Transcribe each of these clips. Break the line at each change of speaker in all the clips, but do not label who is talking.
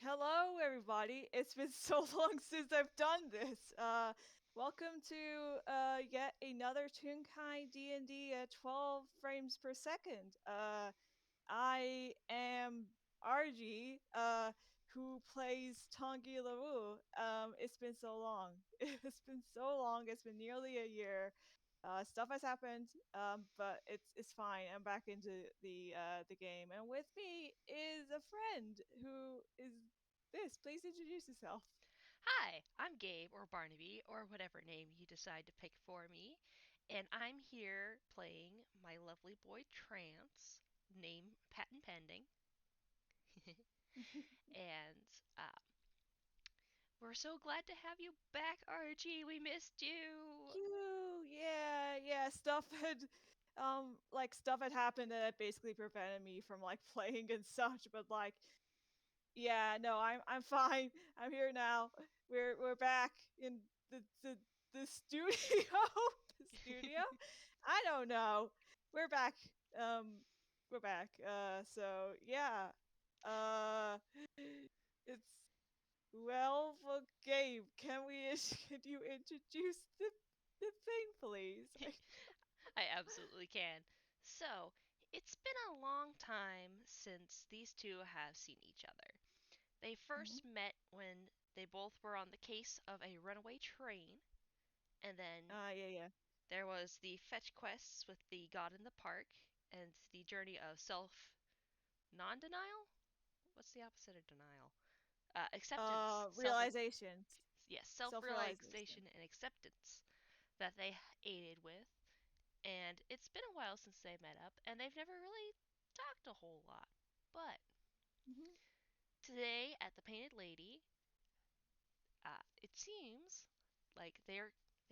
Hello, everybody. It's been so long since I've done this. Welcome to yet another Toonkind D&D at 12 frames per second. I am Argee, who plays Tanguy. It's been so long. It's been so long. It's been nearly a year. Stuff has happened, but it's fine. I'm back into the game, and with me is a friend who is this. Please introduce yourself.
Hi, I'm Gabe, or Barnaby, or whatever name you decide to pick for me, and I'm here playing my lovely boy Trance, name patent pending, and we're so glad to have you back, Argee. We missed you.
You, yeah. Stuff had happened that basically prevented me from like playing and such. But like, yeah, no, I'm fine. I'm here now. We're back in the studio. The studio. I don't know. We're back. Um, we're back. So yeah. Uh, it's for Gabe. Can you introduce the thing, please?
I absolutely can. So, it's been a long time since these two have seen each other. They
Mhm.
first met when they both were on the case of a runaway train, and then
Yeah.
there was the fetch quests with the God in the Park and the journey of self non denial? What's the opposite of denial? Acceptance.
Realization,
Yes, self
self-realization.
realization and acceptance that they aided with. And it's been a while since they met up, and they've never really talked a whole lot. But
Mhm.
today at the Painted Lady, it seems like they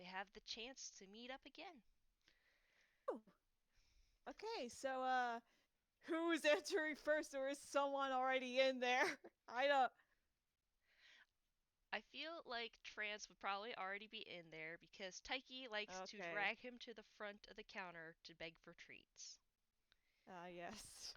have the chance to meet up again.
Oh, okay. So, who's entering first, or is someone already in there? I don't.
I feel like Trance would probably already be in there because Taiki likes to
Okay.
drag him to the front of the counter to beg for treats.
Yes.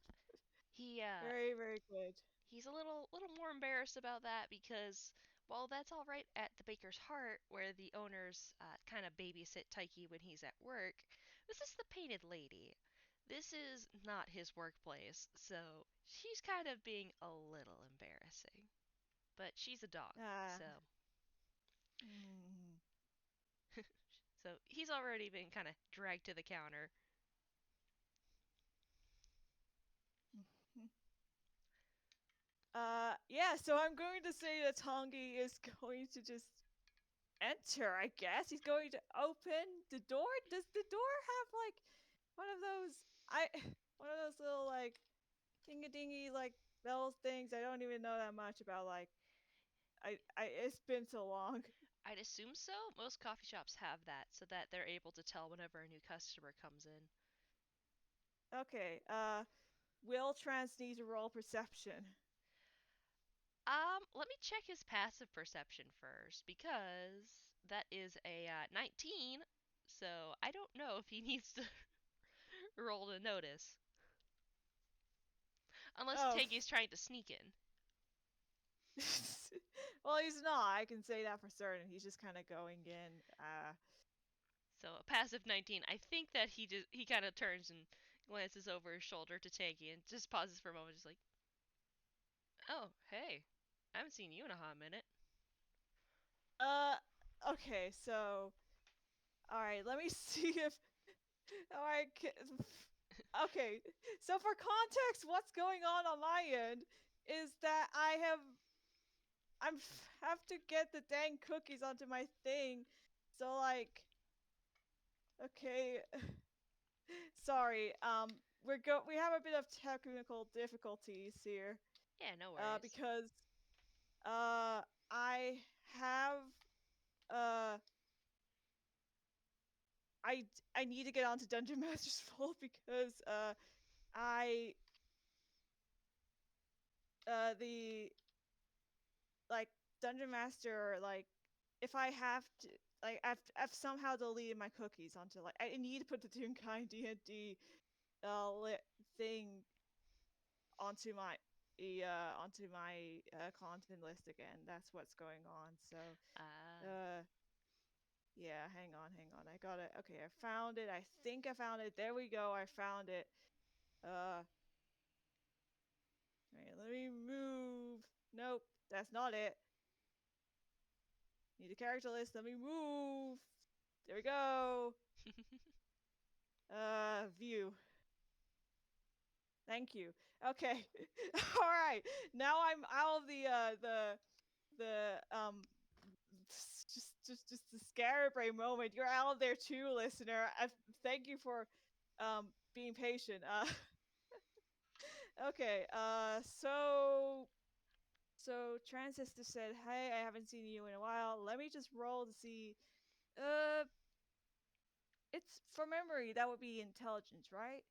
He
Very good.
he's a little more embarrassed about that because while that's all right at the Baker's Heart, where the owners kind of babysit Taiki when he's at work, this is the Painted Lady. This is not his workplace, so she's kind of being a little embarrassing. But she's a dog,
Uh,
so
mm,
so he's already been kind of dragged to the counter.
yeah. So I'm going to say that Tongi is going to just enter. I guess he's going to open the door. Does the door have like one of those? One of those little like dingy dingy like bells things. I don't even know that much about like it's been so long.
I'd assume so. Most coffee shops have that so that they're able to tell whenever a new customer comes in.
Okay. Will Trans need to roll perception?
Let me check his passive perception first because that is a 19. So I don't know if he needs to roll to notice, unless
Oh.
Tangy's trying to sneak in.
Well, he's not. I can say that for certain. He's just kind of going in.
So a passive 19. I think that he kind of turns and glances over his shoulder to Tangy and just pauses for a moment, just like, "Oh, hey, I haven't seen you in a hot minute."
Uh. Okay. So. All right. Let me see if. All right. Okay. So for context, what's going on my end is that have to get the dang cookies onto my thing. So like, okay, sorry. We have a bit of technical difficulties here.
Yeah, no worries.
Because I have uh I need to get onto Dungeon Master's Vault because I the like Dungeon Master, like, if I have to, like, I've somehow deleted my cookies onto, like, I need to put the Toonkind D&D thing onto my onto my content list again. That's what's going on. So,
Ah.
yeah, hang on. I got it. Okay, I found it. I think I found it. There we go. I found it. All right, let me move. Nope, that's not it. Need a character list. Let me move. There we go. View. Thank you. Okay. All right. Now I'm out of the just the scare brain moment. You're out of there too, listener. Thank you for being patient. Okay. So Transistor said, "Hey, I haven't seen you in a while. Let me just roll to see. Uh, it's for memory. That would be intelligence, right?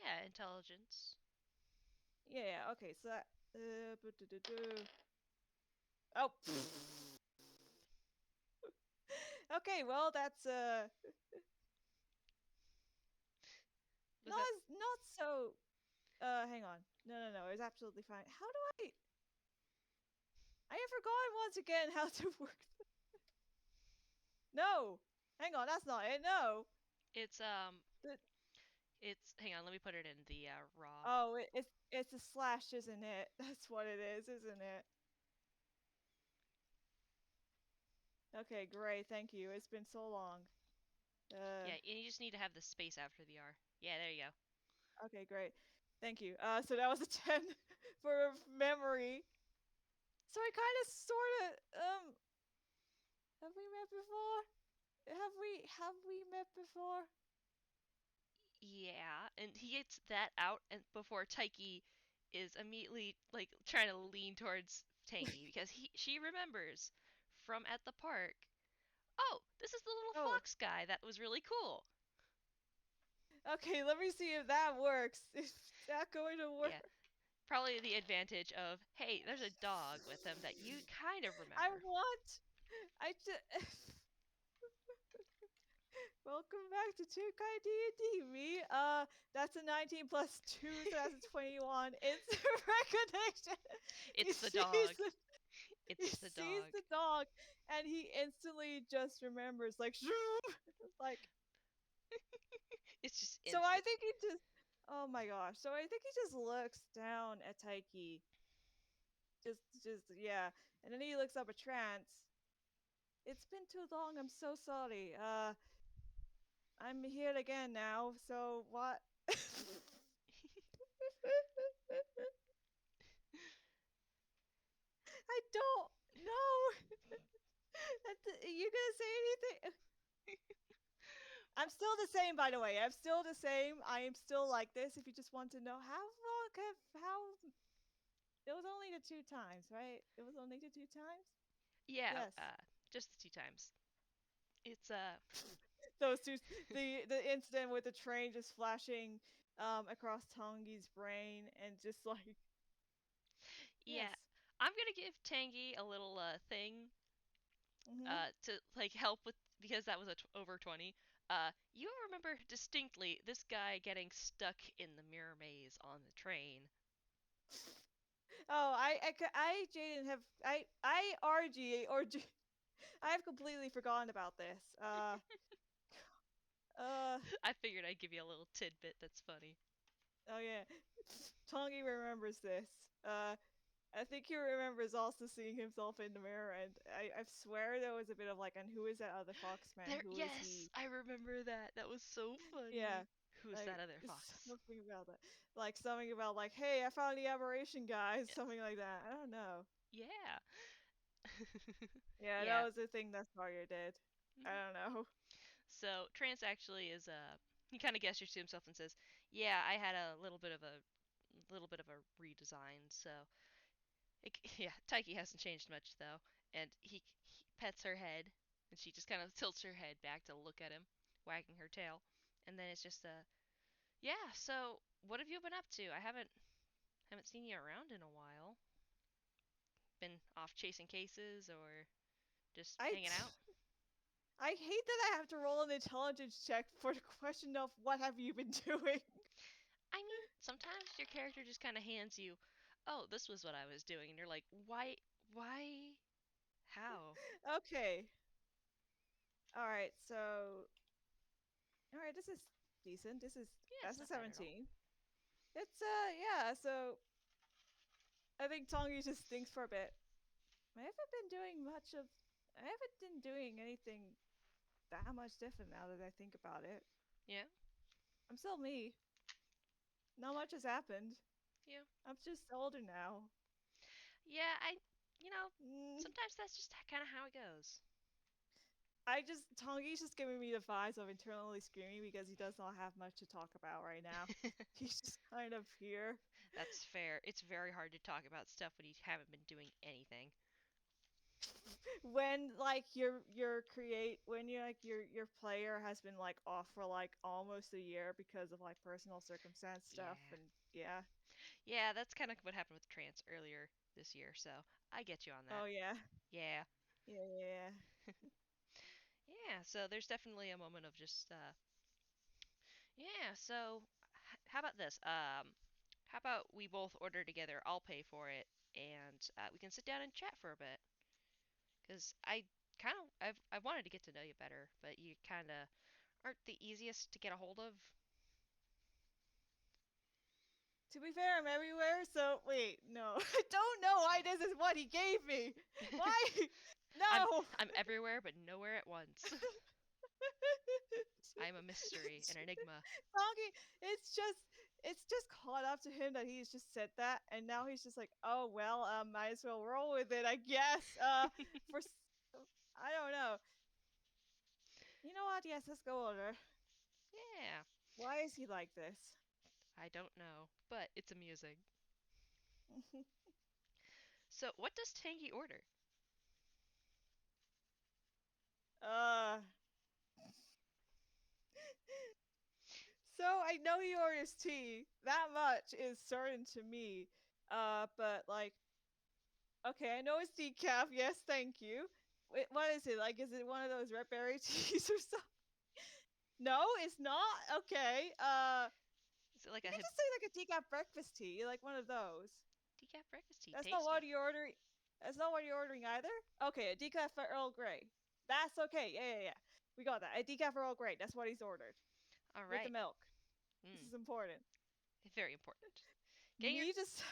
Yeah, intelligence.
Yeah. Okay. So that. Oh. Okay. Well, that's
Was that
not so. Hang on. No. It's absolutely fine. How do I? I have forgotten once again how to work. No. Hang on. That's not it. No.
it's
The,
it's hang on, let me put it in the raw.
oh, it's a slash, isn't it? That's what it is, isn't it? Okay, great. Thank you. It's been so long. Uh,
Yeah, you just need to have the space after the R. Yeah, there you go.
okay, great. Thank you. So that was a 10 for memory. So I kind of sort of have we met before? Have we met before?
Yeah, and he gets that out and before Taiki is immediately like trying to lean towards Tangy because she remembers from at the park. Oh, this is the little
Oh,
fox guy that was really cool.
okay. Let me see if that works. Is that going to
Yeah,
work?
probably the advantage of hey, there's a dog with him that you kind of
I
remember.
want. I just. Welcome back to Toonkind D&D. Me, that's a 19 plus 2, so that's a 21. It's recognition. He
It's the
sees
dog.
the he
It's the
sees
dog.
the dog, and he instantly just remembers, like, zoom, like.
It's just
So I
instant.
think he just. Oh my gosh. So I think he just looks down at Taiki. Just yeah, and then he looks up at Trance. It's been too long. I'm so sorry. I'm here again now. So what? I don't know. You gonna say anything? I'm still the same, by the way. I'm still the same. I am still like this. If you just want to know how long have how it was only the 2 times, right? It was only the 2 times.
Yeah,
Yes,
just the two times. It's
those two. The incident with the train just flashing across Tongi's brain and just like
yeah.
yes.
I'm gonna give Tangy a little thing
Mhm.
to like help with because that was over 20. You remember distinctly this guy getting stuck in the mirror maze on the train.
Oh, Jaden have I RG or G, I have completely forgotten about this. Uh,
I figured I'd give you a little tidbit that's funny.
oh yeah, Tongi remembers this. I think he remembers also seeing himself in the mirror, and I swear there was a bit of like, and who is that other foxman?
There,
Who is
yes,
he?
I remember that. That was so
Yeah,
funny. Who's that
like
other fox?
something about that, like something about like, hey, I found the aberration, guys,
Yeah.
something like that. I don't know.
Yeah.
Yeah, that
Yeah.
was the thing that Sawyer did. I
Mhm.
don't know.
So Trance actually is he kind of gestures to himself and says, "Yeah, I had a little bit of a redesign." So yeah, Taiki hasn't changed much though, and he pets her head, and she just kind of tilts her head back to look at him, wagging her tail, and then it's just yeah. So what have you been up to? I haven't seen you around in a while. Been off chasing cases or just
I
hanging out?
I hate that I have to roll an intelligence check for the question of what have you been doing.
I mean, sometimes your character just kind of hands you, oh, this was what I was doing. And you're like, why, how?
Okay. All right. So, all right. This is decent.
Yeah, it's
That's a
not bad at all.
17. It's yeah. So I think Tongi just thinks for a bit. I haven't been doing much of. I haven't been doing anything that much different now that I think about it.
Yeah,
I'm still me. Not much has happened.
yeah.
I'm just older now.
Yeah, you know,
Mm,
sometimes that's just kind of how it goes.
Tongi's just giving me the vibes of internally screaming because he does not have much to talk about right now. He's just kind of here.
That's fair. It's very hard to talk about stuff when you haven't been doing anything.
When like your player has been like off for like almost a year because of like personal circumstance stuff
Yeah.
and yeah.
Yeah, that's kind of what happened with Trance earlier this year, so I get you on
Oh
that.
yeah.
Yeah.
Yeah.
Yeah, so there's definitely a moment of just yeah, so how about this? How about we both order together, I'll pay for it, and we can sit down and chat for a bit. Cuz I've wanted to get to know you better, but you kind of aren't the easiest to get a hold of.
To be fair, I'm everywhere, so wait, no. I don't know why this is what he gave me. Why?
I'm
No.
I'm everywhere but nowhere at once. I am a mystery, an enigma.
Donkey, it's just caught up to him that he's just said that, and now he's just like, oh well, might as well roll with it, I guess. For I don't know. You know what? Yes, let's go order.
Yeah,
Why is he like this?
I don't know, but it's amusing. So, what does Tangy order?
uh. So I know he orders tea. That much is certain to me. But like, okay, I know it's decaf. Yes, thank you. Wait, what is it? Like, is it one of those red berry teas or something? No, it's not. Okay.
Is it like
You
a
could just say like a decaf breakfast tea, like one of those.
decaf breakfast tea?
That's not what
Tasty.
you're ordering. That's not what you're ordering either. Okay, a decaf Earl Grey. That's okay. Yeah. We got that. A decaf Earl Grey. That's what he's ordered
All
with the
right.
milk. This
Mm,
is important.
very important. Getting your
Me just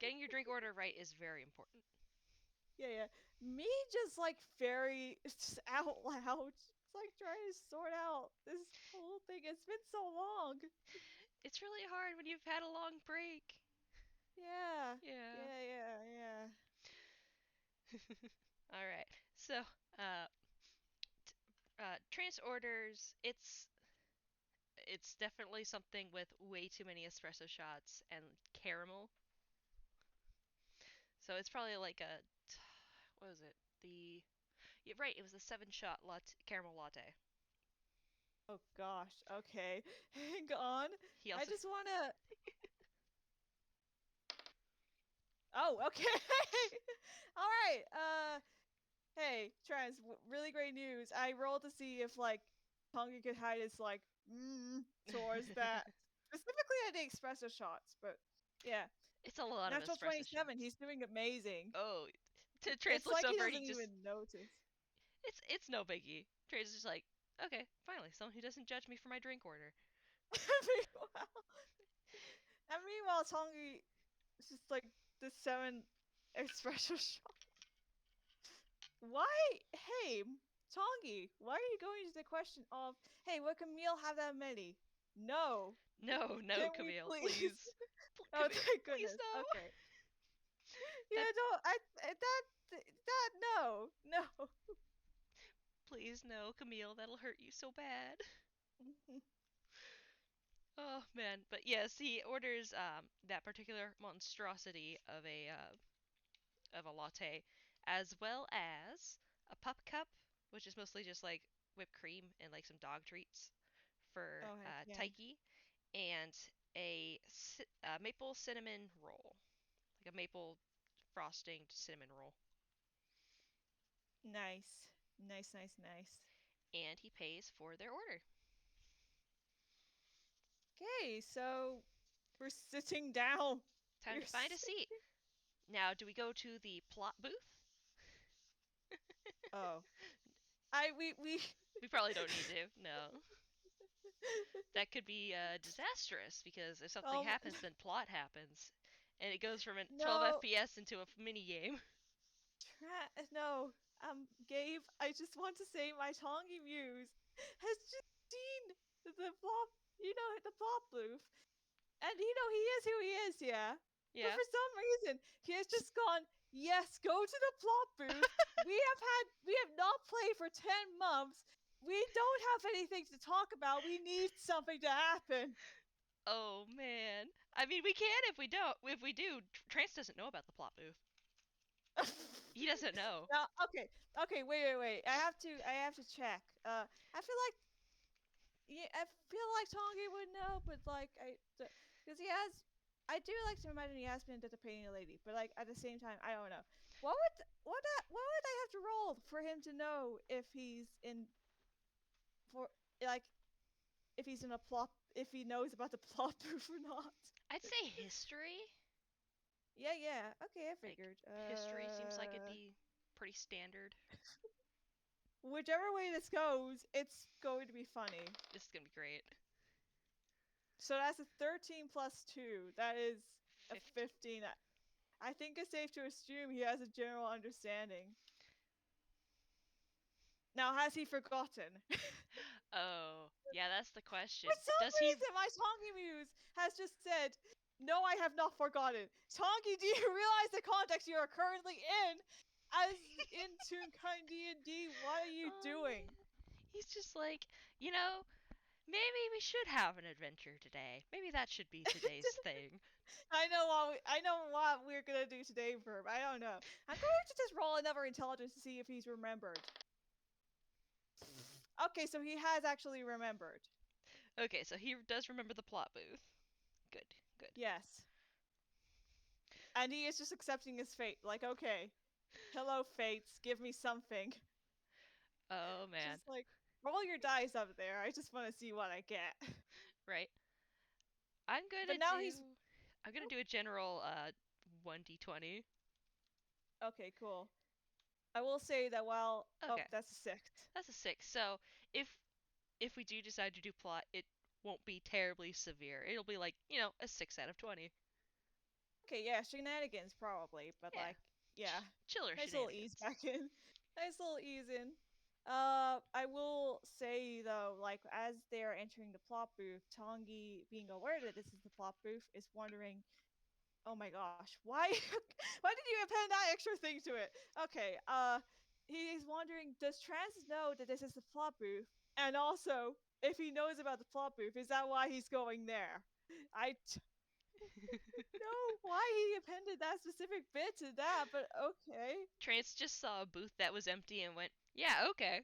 getting your drink order right is very important.
yeah. Me just like very just out loud. It's like trying to sort out this whole thing. It's been so long.
It's really hard when you've had a long break.
Yeah.
Yeah.
Yeah.
All right. So, uh, trans orders. It's definitely something with way too many espresso shots and caramel. So it's probably like a what was it? The Yeah, right. It was a 7 shot caramel latte.
Oh gosh. Okay. Hang on.
He
I
also
just wanna Oh, okay. All right. Hey, Trans, really great news. I rolled to see if like Tonga could hide his like towards that. Specifically at the espresso shots, but yeah.
it's a lot of
Natural
espresso
27,
shots.
he's doing amazing.
Oh, Trance
It's
looks
like he
over and he
doesn't
just
even notice.
it's no biggie. Trance is just like, okay, finally, someone who doesn't judge me for my drink order.
meanwhile, meanwhile, Tongi is just like the 7 espresso shot. Why? Hey, Tongi, why are you going to the question of, hey, what can Camille have that many? No.
No, no,
Can we
Camille,
please?
please,
Oh,
Camille,
thank
please
goodness.
no.
Okay.
That
Yeah, no, that, no.
please no, Camille. That'll hurt you so bad. Oh man, but yes, he orders that particular monstrosity of a latte, as well as a pup cup, which is mostly just like whipped cream and like some dog treats for
Oh, heck yeah.
Taiki, and a maple cinnamon roll, like a maple frosting cinnamon roll.
Nice. Nice.
And he pays for their order.
Okay, so we're sitting down.
Time
We're
to find a
sitting.
seat. Now, do we go to the plot booth?
Oh, we.
We probably don't need to. No. That could be disastrous because if something
um,
happens, then plot happens, and it goes from a 12
no,
FPS into a mini game.
no. Gabe, I just want to say my Tongi Muse has just seen the plot. You know the plot booth, and he is who he is, yeah. But
Yeah.
for some reason, he has just gone. Yes, go to the plot booth. We have not played for 10 months. We don't have anything to talk about. We need something to happen.
Oh man. I mean, we can if we don't. If we do, Trance doesn't know about the plot booth. He doesn't know.
Now, okay, wait. I have to check. I feel like, yeah, I feel like Tongi would know, but like, because he has, I do like to imagine he has been into the painting lady, but like at the same time, I don't know. What would I have to roll for him to know if he's in for like if he's in a plot if he knows about the plot proof or not?
I'd say history.
Yeah. Okay, I
Like,
figured.
history seems like it'd be pretty standard.
Whichever way this goes, it's going to be funny.
This is gonna be great.
So that's a 13 plus 2. That is a
50.
15. I think it's safe to assume he has a general understanding. Now, has he forgotten?
Oh, yeah, that's the question.
For some
Does he?
reason, my Tongi Muse has just said, "No, I have not forgotten." Tongi, do you realize the context you are currently in? As in Toonkind D&D, what are you doing?
Man. He's just like, you know, maybe we should have an adventure today. Maybe that should be today's thing.
I know what we're gonna do today, Verb. I don't know. I'm going to just roll another intelligence to see if he's remembered. Okay, so he has actually remembered.
Okay, so he does remember the plot booth. Good, good.
Yes. And he is just accepting his fate. Like, okay, hello, fates, give me something.
Oh man.
Just like, roll your dice up there. I just want to see what I get.
Right. I'm
But
gonna
now he's.
do. I'm gonna do a general 1d20.
Okay, cool. I will say that while. Oh,
Okay,
that's a 6.
that's a 6. So if we do decide to do plot, it won't be terribly severe. It'll be like, a 6 out of 20.
Okay, yeah, shenanigans probably, but
Yeah.
like, yeah,
Chiller
nice little ease
shenanigans.
back in. Nice little ease in. I will say though, like as they are entering the plot booth, Tongi, being aware that this is the plot booth, is wondering, "Oh my gosh, why, why did you append that extra thing to it?" Okay, he's wondering, does Trance know that this is the plot booth, and also if he knows about the plot booth, is that why he's going there? I know why he appended that specific bit to that, but okay.
Trance just saw a booth that was empty and went, yeah, okay.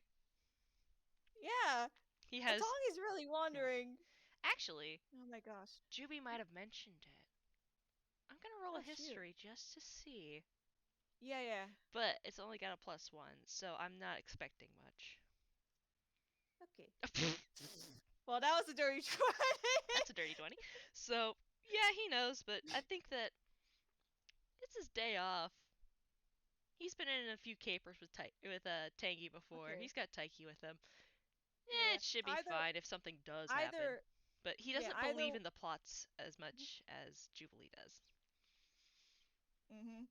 Yeah.
He
But
has.
Tongi's really
Yeah.
wondering.
Actually,
Oh my gosh.
Juby might have mentioned it. I'm gonna roll a
Oh shoot.
history just to see.
Yeah.
But it's only got a +1, so I'm not expecting much.
Okay. Well, that was a dirty 20.
That's a dirty 20. So, yeah, he knows, but I think that it's his day off. He's been in a few capers with Tangy before.
Okay.
He's got Taiki with him.
Yeah.
It should be
Either
fine if something does happen.
either
But he
yeah,
doesn't
either
believe in the plots as much as Jubilee does.
mhm.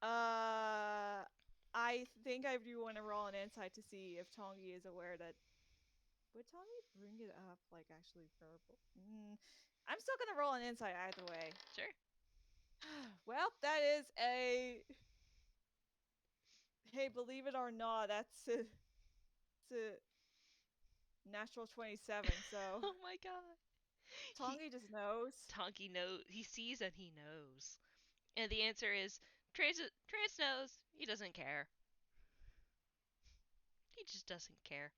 Uh I think I do want to roll an insight to see if Tongi is aware that would Tongi bring it up like actually verbal? I'm still gonna roll an insight either way.
Sure.
Well, that is a hey, believe it or not, it's a natural 27. So
Oh my god. He
Tongi just knows.
Tonky knows. He sees and he knows. And the answer is Trance knows. He doesn't care. He just doesn't care.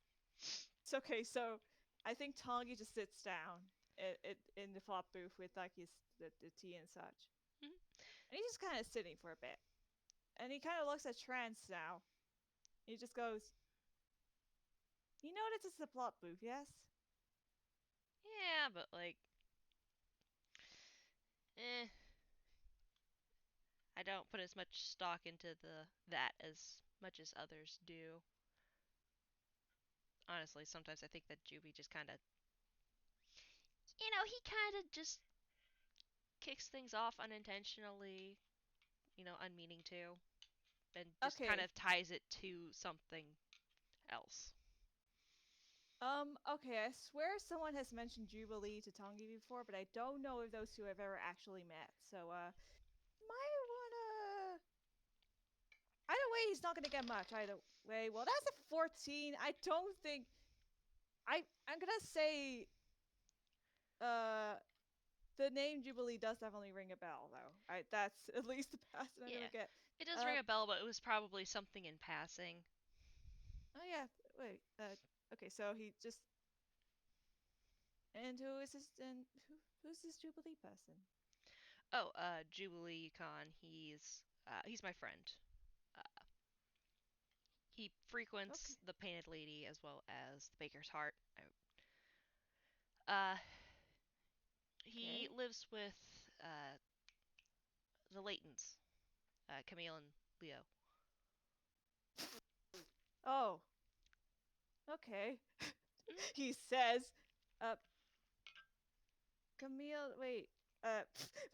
It's okay. So I think Tongi just sits down in the flop booth with like the tea and such,
Mhm.
and he's just kind of sitting for a bit, and he kind of looks at Trance now. He just goes, "You know this is the plot booth, yes?"
Yeah, but like, eh. I don't put as much stock into the that as much as others do. Honestly, sometimes I think that Juby just kind of, he kind of just kicks things off unintentionally, unmeaning to, and just kind
Okay.
of ties it to something else.
Okay, I swear someone has mentioned Jubilee to Tanguy before, but I don't know if those two have ever actually met. So, might wanna. Either way, he's not gonna get much. Either way, well, that's a 14. I don't think. I'm gonna say, uh, the name Jubilee does definitely ring a bell, though. That's at least the pass I'm gonna
Yeah,
get.
it does ring
Uh,
a bell, but it was probably something in passing.
oh yeah. Wait. Okay. So he just. And who is this? And who's this Jubilee person?
Oh, Jubilee Yukon, he's my friend. Uh, he frequents
Okay.
the Painted Lady as well as the Baker's Heart. Uh, he
Okay.
lives with the Laytons, Camille and Leo.
Oh. Okay.
Mm.
He says, uh, Camille, wait,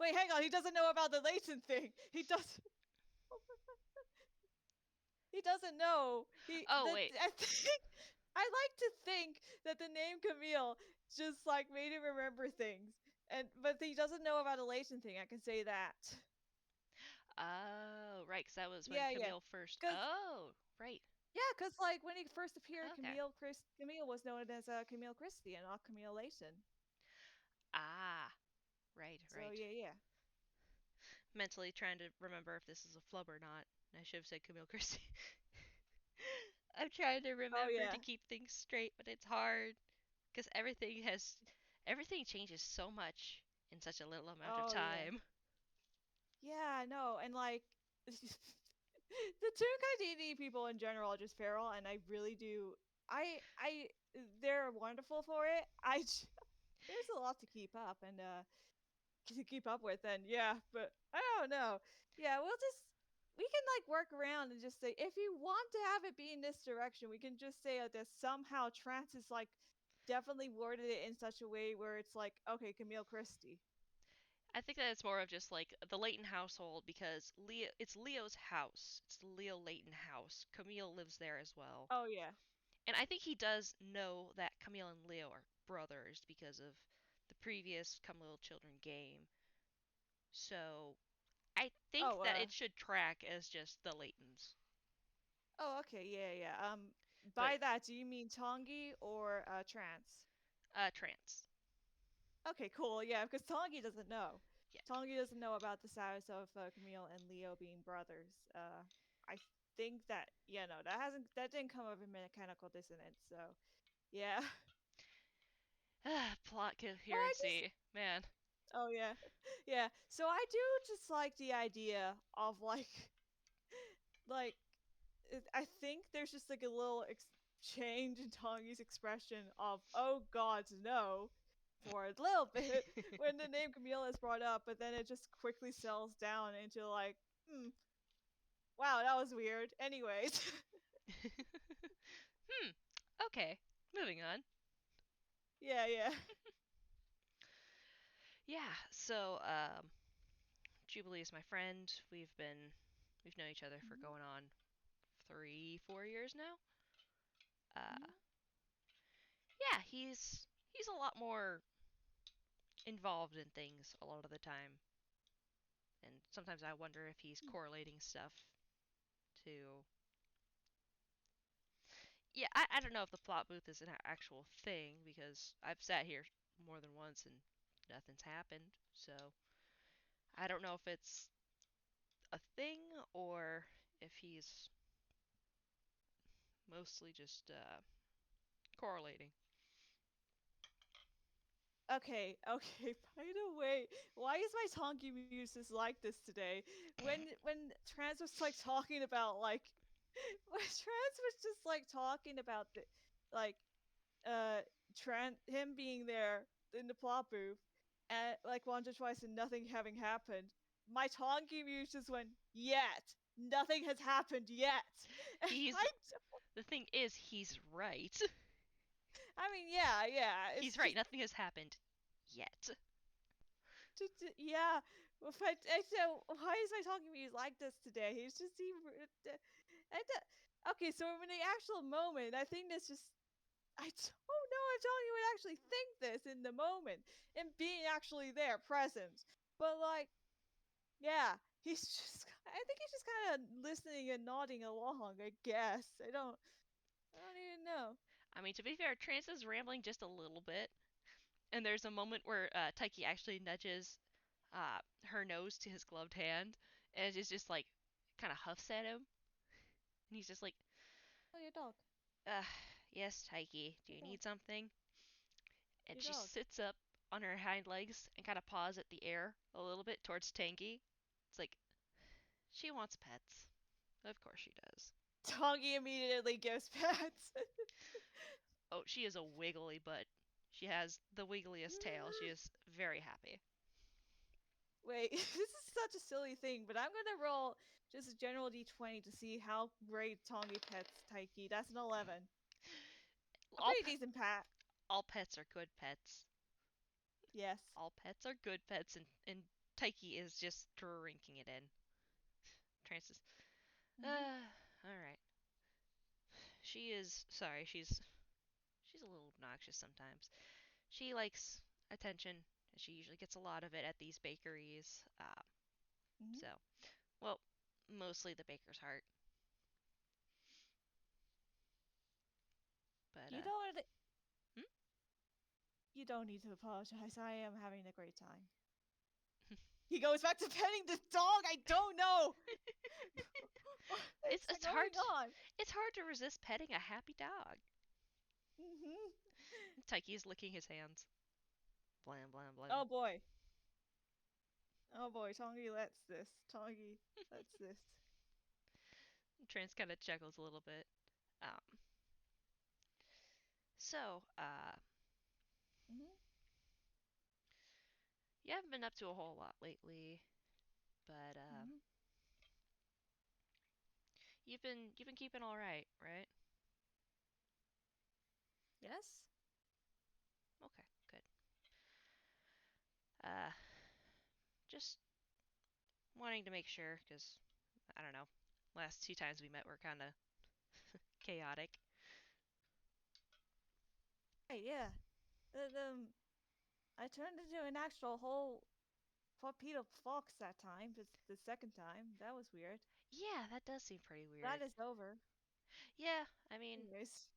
wait, hang on. He doesn't know about the Leighton thing. He does. He doesn't know.
Oh wait,
I think I like to think that the name Camille just like made him remember things, but he doesn't know about the Leighton thing. I can say that.
oh right, because that was when
Yeah, yeah.
Camille first.
Cause
Oh right,
yeah, cause like when he first appeared,
okay.
Camille was known as Camille Christie and not Camille Leighton.
Ah, right,
So
right.
yeah, yeah.
Mentally trying to remember if this is a flub or not. I should have said Camille Christie. I'm trying to
Oh
remember to
yeah.
keep things straight, but it's hard because everything changes so much in such a little amount of
Oh yeah.
time.
Yeah, no, and like the Toonkind D&D people in general are just feral, and I really do. They're wonderful for it. There's a lot to keep up and to keep up with, and yeah, but I don't know. Yeah, we can like work around and just say if you want to have it be in this direction, we can just say that somehow trance is like definitely worded it in such a way where it's like okay, Camille Christie.
I think that it's more of just like the Layton household because it's Leo's house. It's the Leo Layton house. Camille lives there as well.
Oh yeah.
And I think he does know that Camille and Leo are brothers because of the previous Come Little Children game. So I think
Oh
that it should track as just the Laytons.
Oh, okay, yeah, yeah.
But
By that, do you mean Tongi or Trance?
Trance.
Okay, cool. Yeah, because Tongi doesn't know.
Yeah.
Tongi doesn't know about the status of Camille and Leo being brothers. I think that no, that didn't come up in mechanical dissonance. So yeah.
Plot
Well, I just
coherency. Man.
oh yeah, yeah. So I do just like the idea of like like I think there's just like a little change in Tongi's expression of "Oh God, no" for a little bit when the name Camille is brought up, but then it just quickly settles down into like, wow, that was weird. Anyways,
Hmm. Okay. Moving on.
yeah, yeah.
Yeah. So, Jubilee is my friend. We've known each other for
Mm-hmm.
going on 3, 4 years now. Uh,
Mm-hmm.
yeah, he's a lot more involved in things a lot of the time, and sometimes I wonder if he's correlating stuff to. Yeah, I don't know if the plot booth is an actual thing because I've sat here more than once and nothing's happened. So I don't know if it's a thing or if he's mostly just correlating.
Okay, okay. By the way, why is my Tongi muses like this today? When Trans was like talking about like when Trans was just like talking about the like him being there in the plot booth and like once or twice and nothing having happened. my Tongi muse just went, yet. Nothing has happened yet. And
He's the thing is he's right.
I mean, yeah. It's
He's right.
just,
Nothing has happened yet.
yeah. But so why is my Tongi muse like this today? He's just okay. So in the actual moment, I think this just I don't know if Tony would actually think this in the moment and being actually there, present. But like, yeah, he's just. I think he's just kind of listening and nodding along. I guess I don't even know.
I mean, to be fair, Trance is rambling just a little bit, and there's a moment where Taiki actually nudges her nose to his gloved hand, and is just like kind of huffs at him, and he's just like,
Oh, your dog.
uh, "Yes, Taiki, do
Your
you
dog.
need something?" And
Your
she
dog.
sits up on her hind legs and kind of paws at the air a little bit towards Tangy. It's like she wants pets. Of course she does.
Tongi immediately gives pets.
Oh, she is a wiggly butt. She has the wiggliest tail. She is very happy.
Wait, this is such a silly thing, but I'm gonna roll just a general d20 to see how great Tongi pets Taiki. That's an 11. A
All
pretty
pe-
decent pat.
all pets are good pets.
Yes.
All pets are good pets, and Taiki is just drinking it in. Francis,
Mm-hmm.
all right. She is sorry. She's a little obnoxious sometimes. She likes attention, and she usually gets a lot of it at these bakeries.
Mm-hmm.
So, well, mostly the baker's heart. But
You don't.
hmm?
You don't need to apologize. I am having a great time. He goes back to petting the dog. I don't know what
it's
is
it's
going
hard
on.
it's hard to resist petting a happy dog.
Mm-hmm.
Taiki is licking his hands. Blam blam
Oh
blam.
boy. Oh boy. Tongi lets this. Tongi lets this.
Trance kind of chuckles a little bit. Um, so,
Mm-hmm.
you haven't been up to a whole lot lately, but
Mm-hmm.
you've been keeping all right, right?
Yes.
Okay, good. Uh, just wanting to make sure, because I don't know. Last two times we met were kind of chaotic.
Hey, yeah. I turned into an actual whole torpedo fox that time. The second time. That was weird.
Yeah, that does seem pretty
That
weird.
is over.
Yeah, I mean,
Anyways.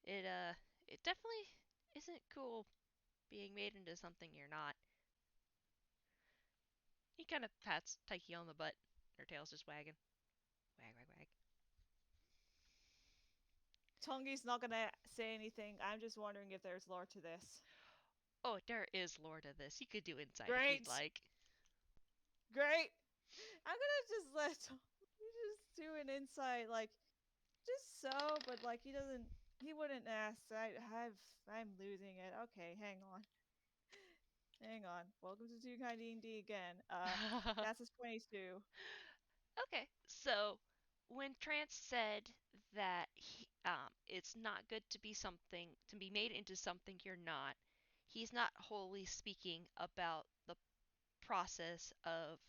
it uh, it definitely isn't cool being made into something you're not. He kind of pats Taiki on the butt. Her tail's just wagging. Wag, wag, wag.
Tongi's not gonna say anything. I'm just wondering if there's lore to this.
Oh, there is lore to this. You could do insight if you'd
Great!
like.
Great! I'm gonna just let Tongi just do an insight, like, just so, but like he wouldn't ask. I'm losing it. Okay, hang on. Hang on. Welcome to Toonkind D&D again. That's a 22.
Okay, so when Trance said that it's not good to be something to be made into something you're not, he's not wholly speaking about the process of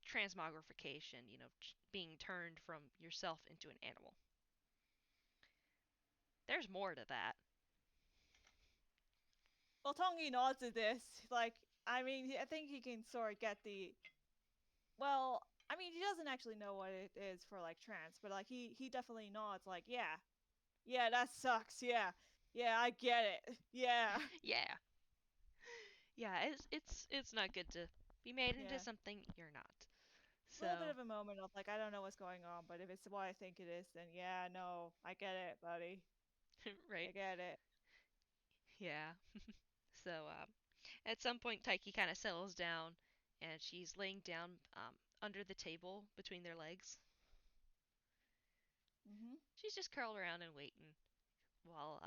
transmogrification. Being turned from yourself into an animal. There's more to that.
Well, Tongi nods at this. Like, I mean, I think he can sort of get the. Well, I mean, he doesn't actually know what it is for like trance, but like he definitely nods. Like, yeah, yeah, that sucks. Yeah, yeah, I get it. Yeah,
Yeah, yeah. It's not good to be made into
yeah.
something you're not.
A little bit
So,
of a moment of like, I don't know what's going on, but if it's what I think it is, then yeah, no, I get it, buddy. I
right.
get it.
Yeah. So, at some point, Taiki kind of settles down, and she's laying down under the table between their legs.
Mm-hmm.
She's just curled around and waiting while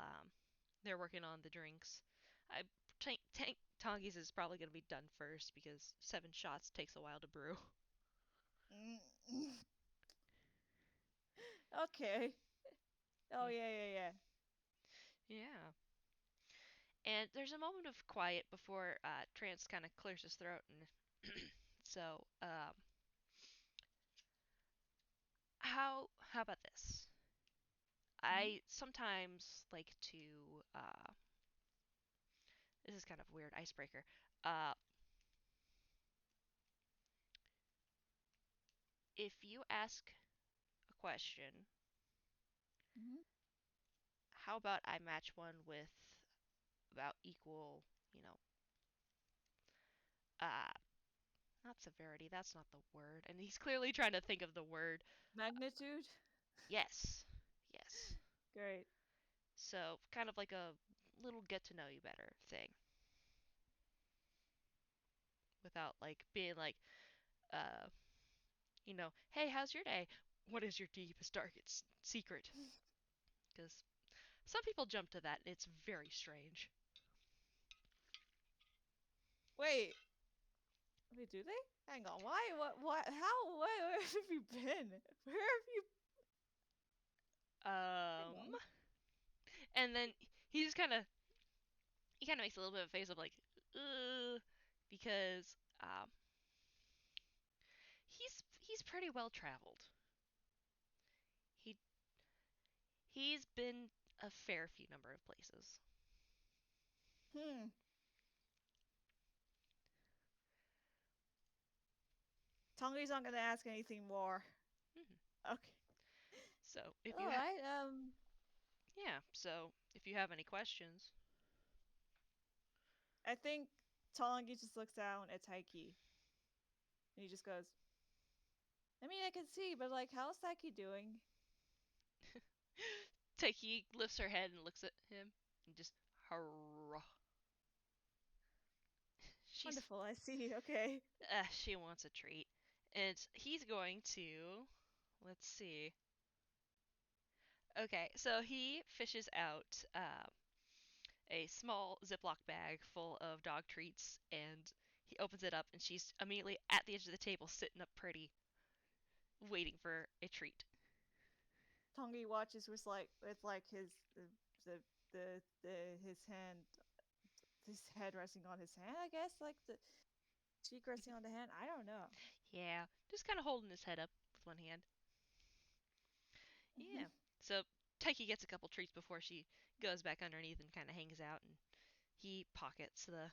they're working on the drinks. I Tongi's is probably gonna be done first because 7 shots takes a while to brew.
Okay. Oh yeah.
Yeah. And there's a moment of quiet before Trance kind of clears his throat, and so how about this?
Mhm.
I sometimes like to this is kind of a weird icebreaker. Uh, if you ask a question,
Mhm.
how about I match one with about equal, you know, uh, not severity, that's not the word. And he's clearly trying to think of the word.
Magnitude.
Yes. Yes.
Great.
So, kind of like a little get to know you better thing without like being like, uh, hey, how's your day? What is your deepest, darkest secret? Because some people jump to that and it's very strange.
Wait. Wait, do they? Hang on. Why? What? How? Where have you been? Where have you? Hang
Um,
on.
and then he just kind of he kind of makes a little bit of a face of like, because he's pretty well traveled. He he's been a fair few number of places.
Hmm. Tongi's not gonna ask anything more.
Mhm.
Okay.
So if you
All
have
right.
yeah, so if you have any questions,
I think Tongi just looks down at Taiki and he just goes, I mean, I can see, but like, how's Taiki doing?
Taiki lifts her head and looks at him and just hurrah. She's
Wonderful. I see. Okay.
she wants a treat, and he's going to let's see. Okay, so he fishes out a small Ziploc bag full of dog treats, and he opens it up, and she's immediately at the edge of the table, sitting up pretty, waiting for a treat.
Tongi watches with like the his hand, his head resting on his hand. I guess like the cheek resting on the hand. I don't know.
Yeah, just kind of holding his head up with one hand.
Hmm.
Yeah. So Taiki gets a couple treats before she goes back underneath and kind of hangs out, and he pockets the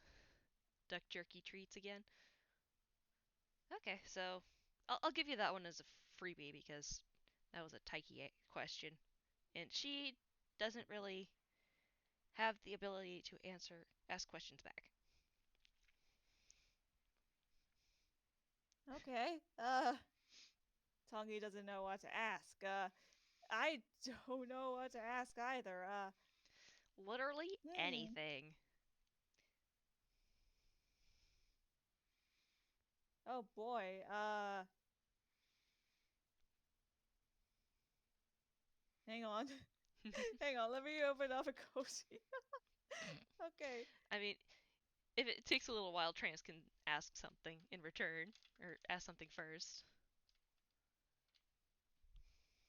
duck jerky treats again. Okay, so I'll give you that one as a freebie because that was a Taiki question, and she doesn't really have the ability to ask questions back.
Okay. Tongi doesn't know what to ask. I don't know what to ask either.
Literally
Hmm.
anything.
Oh boy. Hang on. Hang on. Let me open up a cozy. Okay.
I mean, if it takes a little while, Trans can ask something in return, or ask something first.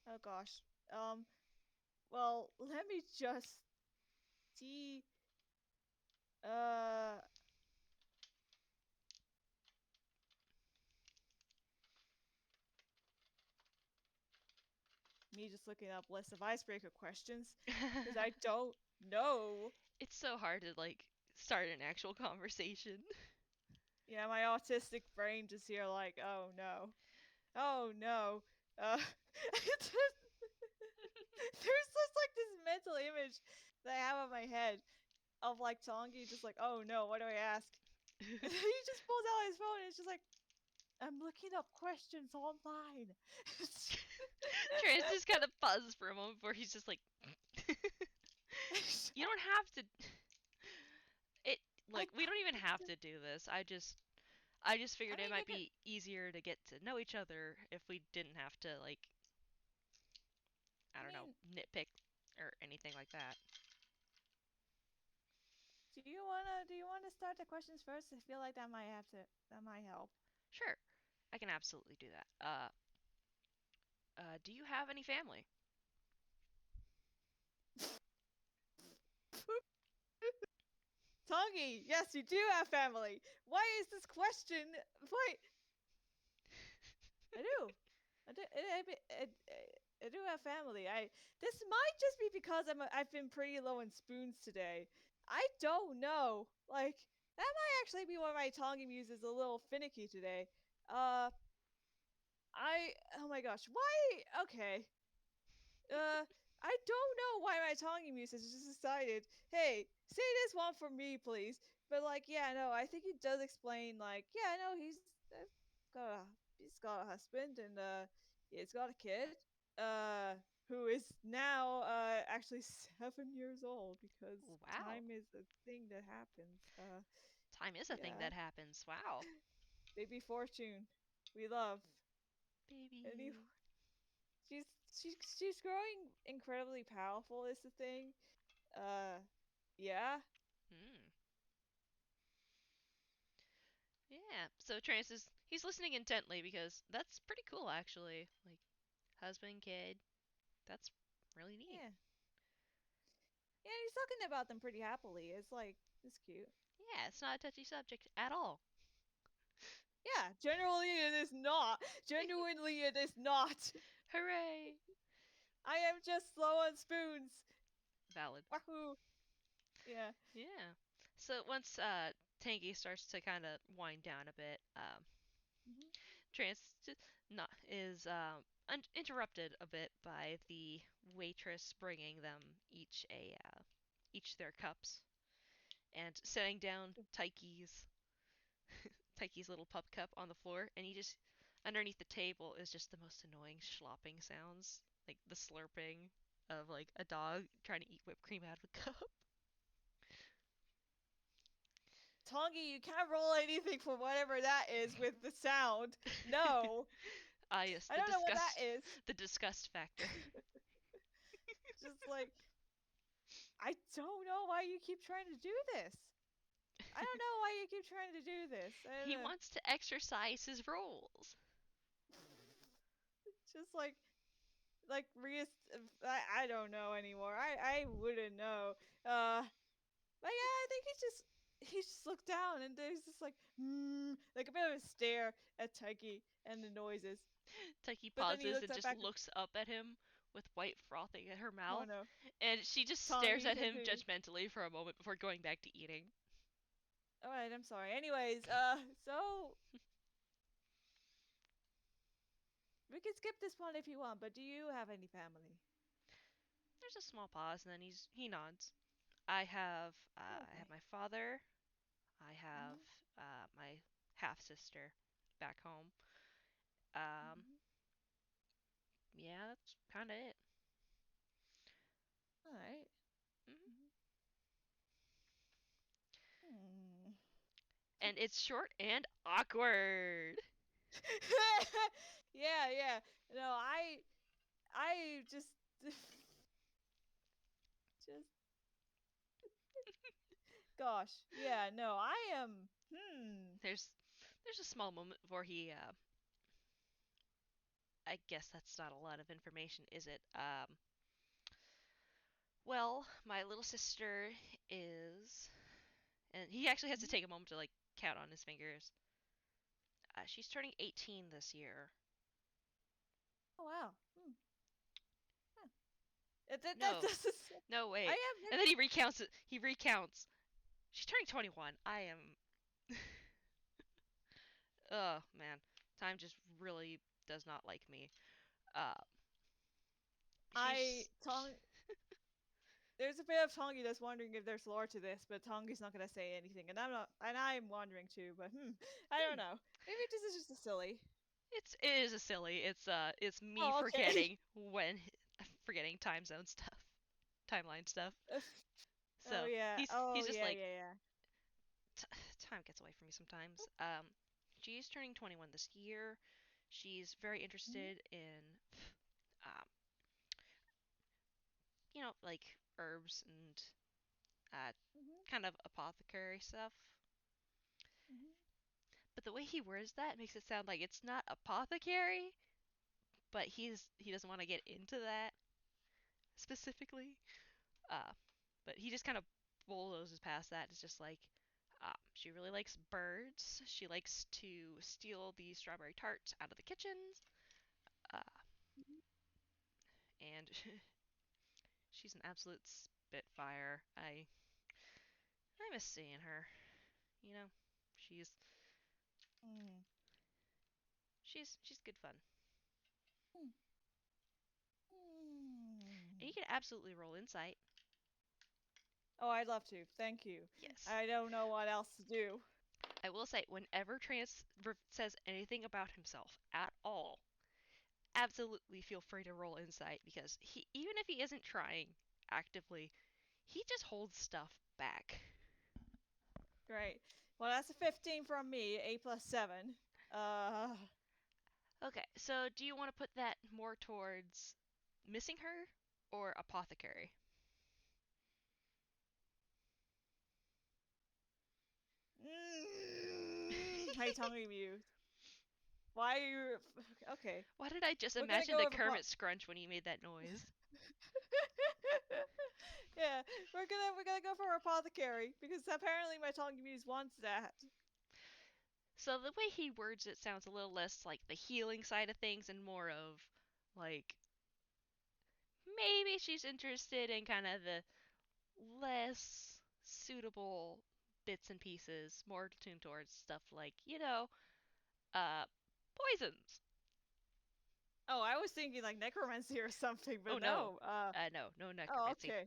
Oh gosh. Well, let me just see. Uh, me just looking up list of icebreaker questions because I don't know.
It's so hard to like start an actual conversation.
Yeah, my autistic brain just here like, oh no, oh no. It's just, there's just like this mental image that I have in my head of like Tongi just like, oh no, what do I ask? And then he just pulls out his phone and it's just like, I'm looking up questions online.
Trans just kind of pauses for a moment before he's just like, you don't have to. It
I
Look, we don't even have to do this. I just
I
figured it
mean, I
might
could.
be easier to get to know each other if we didn't have to like I
I
don't know
mean,
nitpick or anything like that.
Do you wanna start the questions first? I feel like that might help.
Sure, I can absolutely do that. Do you have any family?
Tangy, yes, you do have family. Why is this question? Why? I do. I do have family. This might just be because I've been pretty low in spoons today. I don't know. Like that might actually be why my Tongi muse is a little finicky today. Uh, oh my gosh, why? Okay. Uh, I don't know why my Tongi muse has just decided, hey, say this one for me, please. But like, yeah, no, I think it does explain. Like, yeah, no, uh, got a he's got a husband and he's got a kid. Uh, who is now actually 7 years old because
Wow,
time is a thing that happens.
time is a thing
Yeah,
that happens. Wow,
baby Fortune, we love. Any
baby.
she's she's growing incredibly powerful is the thing. Uh, yeah.
Hmm. Yeah. So Trance is he's listening intently because that's pretty cool actually. Like husband, kid. That's really neat.
Yeah. Yeah, he's talking about them pretty happily. It's like it's cute.
Yeah, it's not a touchy subject at all.
Yeah, generally it is not. Genuinely it is not.
Hooray!
I am just slow on spoons.
Valid.
Wahoo. Yeah.
Yeah. So once Tangy starts to kind of wind down a bit,
Hmm.
Trance not is interrupted a bit by the waitress bringing them each their cups and setting down Taiki's little pup cup on the floor, and he just underneath the table is just the most annoying slopping sounds, like the slurping of like a dog trying to eat whipped cream out of a cup.
Tongi, you can't roll anything for whatever that is with the sound. No.
Ah, yes,
I don't know what that is.
the disgust factor.
Just like I don't know why you keep trying to do this. I don't know why you keep trying to do this. I don't
He
know.
wants to exercise his roles.
Just like I don't know anymore. I wouldn't know. But yeah, I think he just looked down and there's just like a bit of a stare at Taiki and the noises.
Taiki
But then he
pauses
looks
and
up
just
back.
looks up at him with white frothing at her
Oh
mouth,
no,
and she just stares
Tongi
at him
continues.
judgmentally for a moment before going back to eating.
All right, I'm sorry. Anyways, so we can skip this one if you want. But do you have any family?
There's a small pause, and then he nods. I have
Okay.
my father. I have
Mhm.
my half sister back home. Um,
Mhm.
yeah, that's kind of it.
All right.
Mhm.
Mhm. Hmm.
And it's short and awkward.
Yeah, yeah. No, I just gosh. Yeah, no, I am
There's there's a small moment before he I guess that's not a lot of information, is it? Well, my little sister is and he actually has to
Mhm.
take a moment to like count on his fingers. She's turning 18 this year.
Oh wow. Huh. That
No,
doesn't.
no,
I
wait.
have
And then he recounts it. He recounts. She's turning 21. I am. Oh man, time just really does not like me. Uh,
I
she's.
Tong. There's a bit of Tongi that's wondering if there's lore to this, but Tongi's not gonna say anything, and I'm wondering too, but I don't
Hmm.
know. Maybe this is just a silly.
It is a silly. It's me
Oh, okay.
forgetting time zone stuff, timeline stuff.
Oh
So
yeah.
he's
Oh
just
yeah.
like
Yeah. Yeah.
time gets away from me sometimes. She's turning 21 this year. She's very
Mhm.
interested in, um, like herbs and uh,
Mhm.
kind of apothecary stuff.
Mhm.
But the way he words that makes it sound like it's not apothecary, but he doesn't want to get into that specifically. Uh, but he just kind of bulldozes past that. It's just like she really likes birds. She likes to steal the strawberry tarts out of the kitchens. Uh,
Mhm.
and she's an absolute spitfire. I miss seeing her. You know, she's
Mm.
she's good fun.
Mm.
And you
Mm.
can absolutely roll insight.
Oh, I'd love to. Thank you.
Yes.
I don't know what else to do.
I will say, whenever Trance says anything about himself at all, absolutely feel free to roll insight because he, even if he isn't trying actively, he just holds stuff back.
Great. Well, that's a 15 from me. 8 plus 7. Uh.
Okay, so do you want to put that more towards missing her or apothecary?
Hey, Tanguy view. Why are you? Okay.
Why did I just
We're gonna
imagine
go
a
with
Kermit scrunch when you made that noise?
Yeah, we're gonna go for apothecary because apparently my Tanguy views wants that.
So the way he words it sounds a little less like the healing side of things and more of like maybe she's interested in kind of the less suitable bits and pieces, more tuned towards stuff like, uh, poisons.
Oh, I was thinking like necromancy or something,
Oh
but
no,
no.
no
Oh,
necromancy.
okay.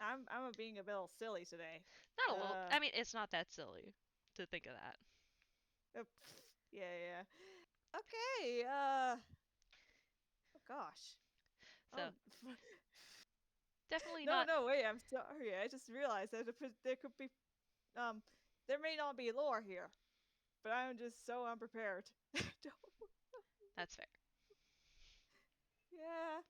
I'm being a little silly today.
Not a little.
Uh,
I mean, it's not that silly to think of that.
yeah, yeah. Okay. Oh gosh.
So
Oh.
definitely
No,
not.
no, wait. I'm sorry. I just realized that there could be um, there may not be lore here, but I'm just so unprepared.
That's fair.
Yeah.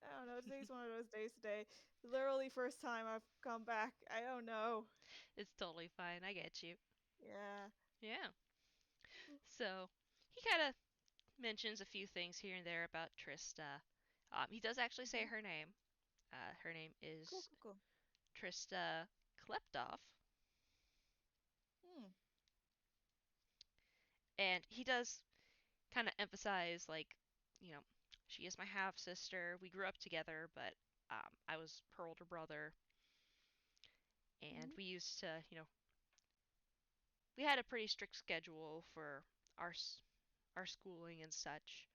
I don't know. Today's one of those days today. Literally first time I've come back. I don't know.
It's totally fine. I get you.
Yeah.
Yeah. So he kind of mentions a few things here and there about Trista. He does actually say
Hmm.
her name. Her name
Cool,
is
cool, cool.
Trista Kleptov,
Hmm.
and he does kind of emphasize like, you know, she is my half sister. We grew up together, but I was her older brother, and
Hmm.
we used to, we had a pretty strict schedule for our our schooling and such.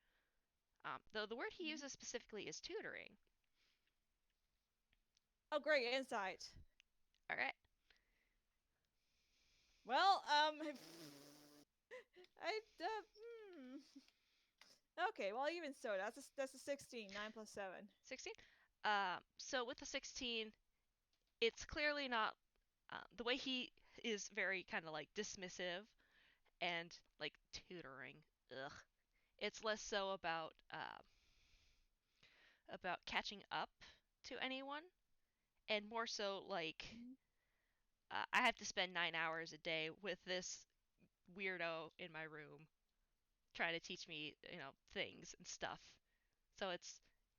Though the word he
Hmm.
uses specifically is tutoring.
Oh, great insight.
All right.
Well, I hmm. Okay, well even so, that's a 16. 9 plus 7.
16. So with the 16, it's clearly not the way he is very kind of like dismissive and like tutoring. Ugh. It's less so about catching up to anyone, and more so like
Hmm.
I have to spend 9 hours a day with this weirdo in my room trying to teach me, things and stuff. So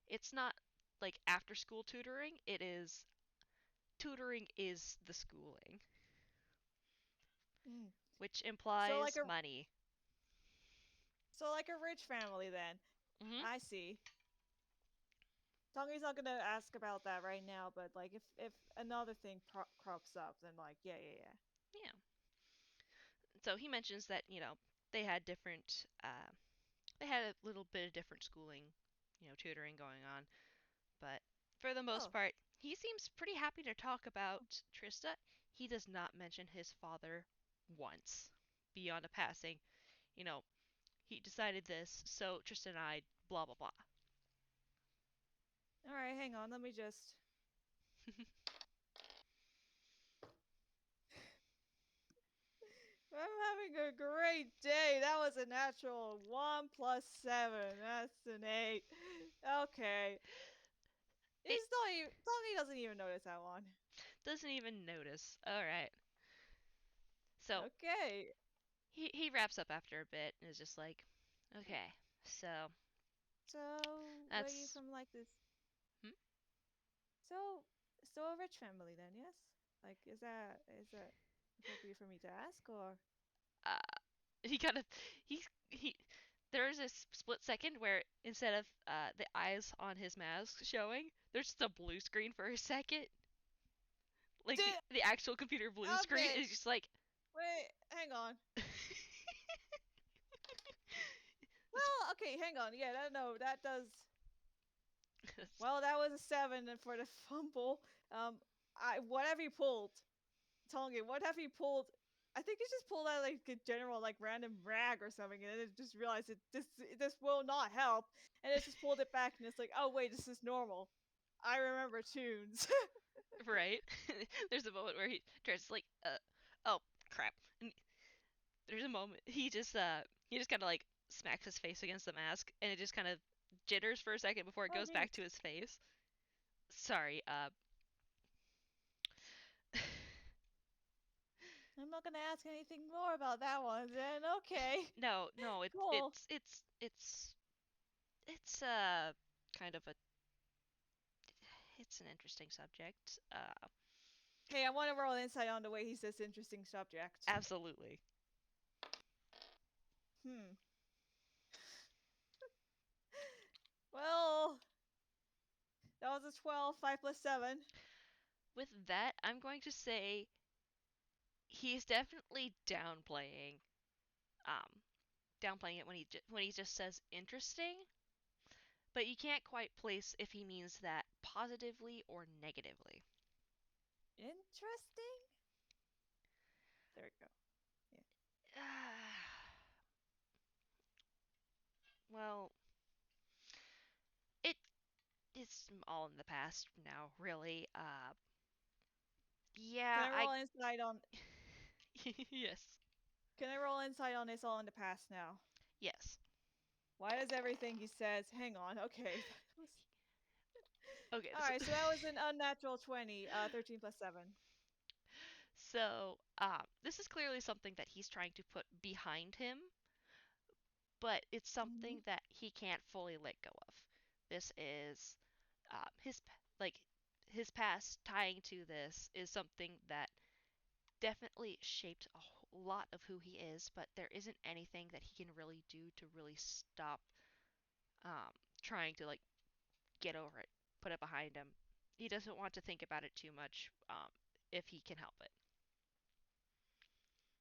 it's not like after school tutoring. It is tutoring is the schooling,
Hmm.
which
So like
implies
a
money.
so like a rich family then.
Hmm.
I see. Tongi's not gonna ask about that right now, but like if another thing crops up, then like yeah, yeah, yeah.
Yeah. So he mentions that they had different they had a little bit of different schooling, tutoring going on, but for the most
Oh.
part, he seems pretty happy to talk about Trista. He does not mention his father once, beyond a passing. You know, he decided this, so Trista and I, blah blah blah.
All right, hang on. Let me just. I'm having a great day. That was a natural 1 plus 7. That's an 8. Okay.
It,
He's not even. Tongi doesn't even notice that one.
Doesn't even notice. All right. So
Okay.
he wraps up after a bit and is just like, okay, so
So, were you
that's
from like this?
hmm?
So, so a rich family then, yes? Like, is that appropriate for me to ask, or?
uh he kind of he there's a split second where instead of the eyes on his mask showing, there's just a blue screen for a second. Like
Did
the actual computer blue screen
okay.
is just like
Wait, hang on.
this,
Well, okay, hang on. Yeah, no, that does. Well, that was a 7 and for the fumble. I whatever he pulled, telling you, what have you pulled? I think he just pulled out like a general like random rag or something, and then it just realized that this will not help, and it just pulled it back, and it's like, oh wait, this is normal. I remember tunes.
right? There's a moment where he tries to like oh crap. And there's a moment he just kind of like smacks his face against the mask and it just kind of jitters for a second before it
Oh
goes back to
neat.
his face. Sorry,
I'm not gonna ask anything more about that one then. Okay.
no, no,
Cool.
it's kind of a it's an interesting subject.
Hey, I want to roll insight on the way he says interesting subject.
Absolutely.
Hmm. Well, that was a 12, 5 plus 7.
With that, I'm going to say he's definitely um downplaying it when he just says interesting, but you can't quite place if he means that positively or negatively.
Interesting? There we go. Yeah.
Well, it it's all in the past now, really.
Can
Yeah,
I
I
roll insight on
yes.
Can I roll insight on this all in the past now?
Yes.
Why does everything he says hang on, okay. That was
Okay, so
Alright, so that was an unnatural 20, 13 plus 7.
this is clearly something that he's trying to put behind him, but it's
Mm-hmm.
something that he can't fully let go of. This is his like his past tying to this is something that definitely shaped a lot of who he is, but there isn't anything that he can really do to really stop um, trying to like get over it, put it behind him. He doesn't want to think about it too much if he can help it.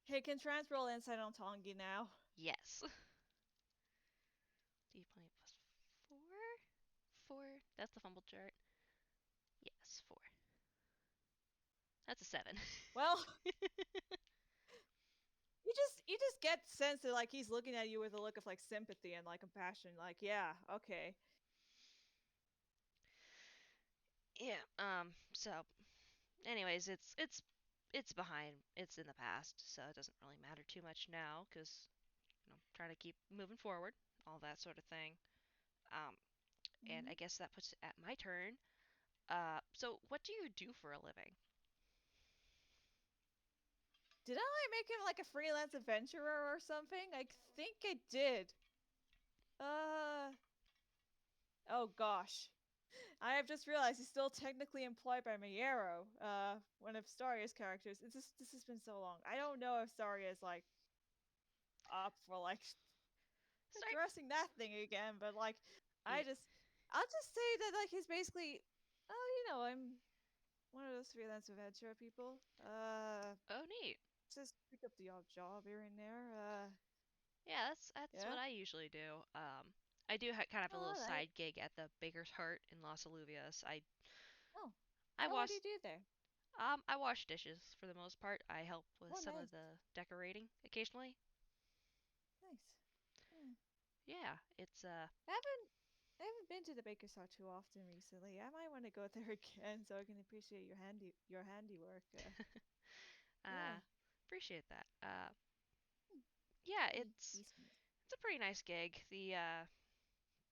Hey, can Trance roll insight on Tanguy now?
Yes. D20 plus 4? 4? That's the fumble chart. Yes, 4. That's a 7.
Well, you just get the sense that like he's looking at you with a look of like sympathy and like compassion, like, yeah, okay.
Yeah, so anyways, it's behind. It's in the past, so it doesn't really matter too much now cuz trying to keep moving forward, all that sort of thing. Um and I
Mm-hmm.
guess that puts it at my turn. So what do you do for a living?
Did I make him like a freelance adventurer or something? I think I did. Uh oh gosh. I have just realized he's still technically employed by Mayero, one of Staria's characters. This has been so long. I don't know if Staria is like up for like
Start.
addressing that thing again, but like I
Yeah.
just I'll just say that like he's basically I'm one of those freelance adventurer people.
Oh, neat.
Just pick up the odd job here and there.
Yeah, that's what
Yeah.
I usually do. I do kind of a
Oh,
little
all right.
side gig at the Baker's Heart in Las Aluvias.
Oh.
I
Oh, what do
wash
you do there?
I wash dishes for the most part. I help with
Oh,
some of
nice.
the decorating occasionally.
Nice. Yeah.
Yeah, it's
I haven't been to the Baker's Hut too often recently. I might want to go there again so I can appreciate your handiwork.
uh
Yeah.
appreciate that.
Hmm.
Yeah,
Pretty
it's
decent.
it's a pretty nice gig.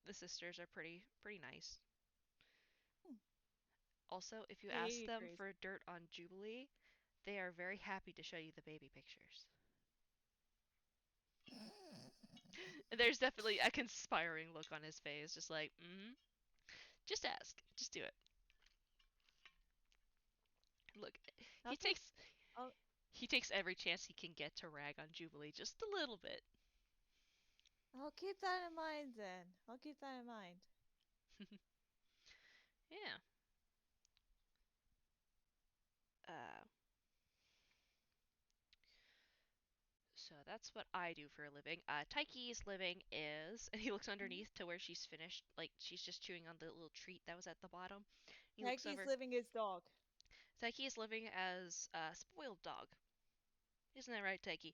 The sisters are pretty nice.
Hmm.
Also, if you ask
Hey,
them
crazy.
for dirt on Jubilee, they are very happy to show you the baby pictures. There's definitely a conspiring look on his face, just like, just ask, just do it. Look, he
Okay.
takes
I'll
he takes every chance he can get to rag on Jubilee just a little bit.
I'll keep that in mind then. I'll keep that in mind.
Yeah. Uh, so that's what I do for a living. Taiki's living is, and he looks
Mhm.
underneath to where she's finished. Like she's just chewing on the little treat that was at the bottom. He looks
Tanky's
over.
living his dog.
Taiki is living as a spoiled dog. Isn't that right, Taiki?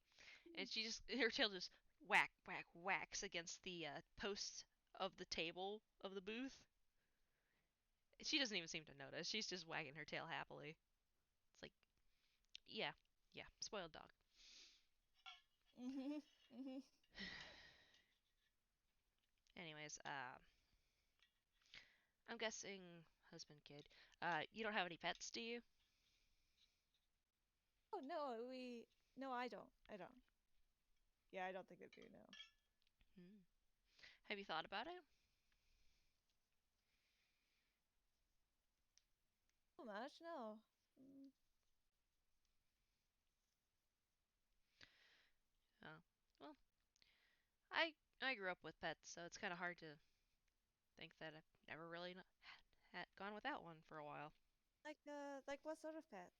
And she just her tail just whack whack whacks against the post of the table of the booth. She doesn't even seem to notice. She's just wagging her tail happily. It's like, yeah, yeah, spoiled dog.
Mhm. Mhm.
Anyways, I'm guessing husband kid. You don't have any pets, do you?
Oh no, we. No, I don't. I don't. Yeah, I don't think I do. No.
Hmm. Have you thought about it?
Too much. No. Mm.
Oh, well, I grew up with pets, so it's kind of hard to think that I've never really had gone without one for a while.
Like what sort of pets?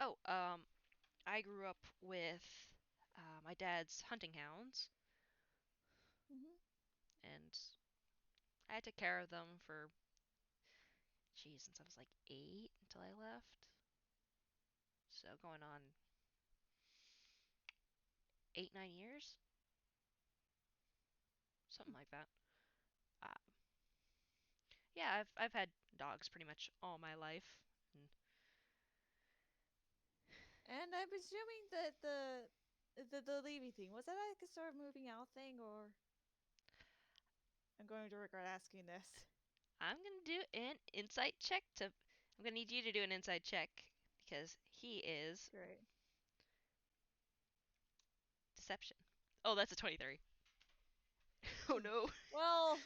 Oh, I grew up with my dad's hunting hounds,
Mhm.
and I took care of them for, geez, since I was like 8 until I left. So going on 8, 9 years, something like that. Uh, yeah, I've had dogs pretty much all my life. And
And I'm assuming that the Levy thing was that like a sort of moving out thing, or I'm going to regret asking this.
I'm gonna do an insight check to. I'm gonna need you to do an inside check because he is
Great.
deception. Oh, that's a 23. Oh no.
Well,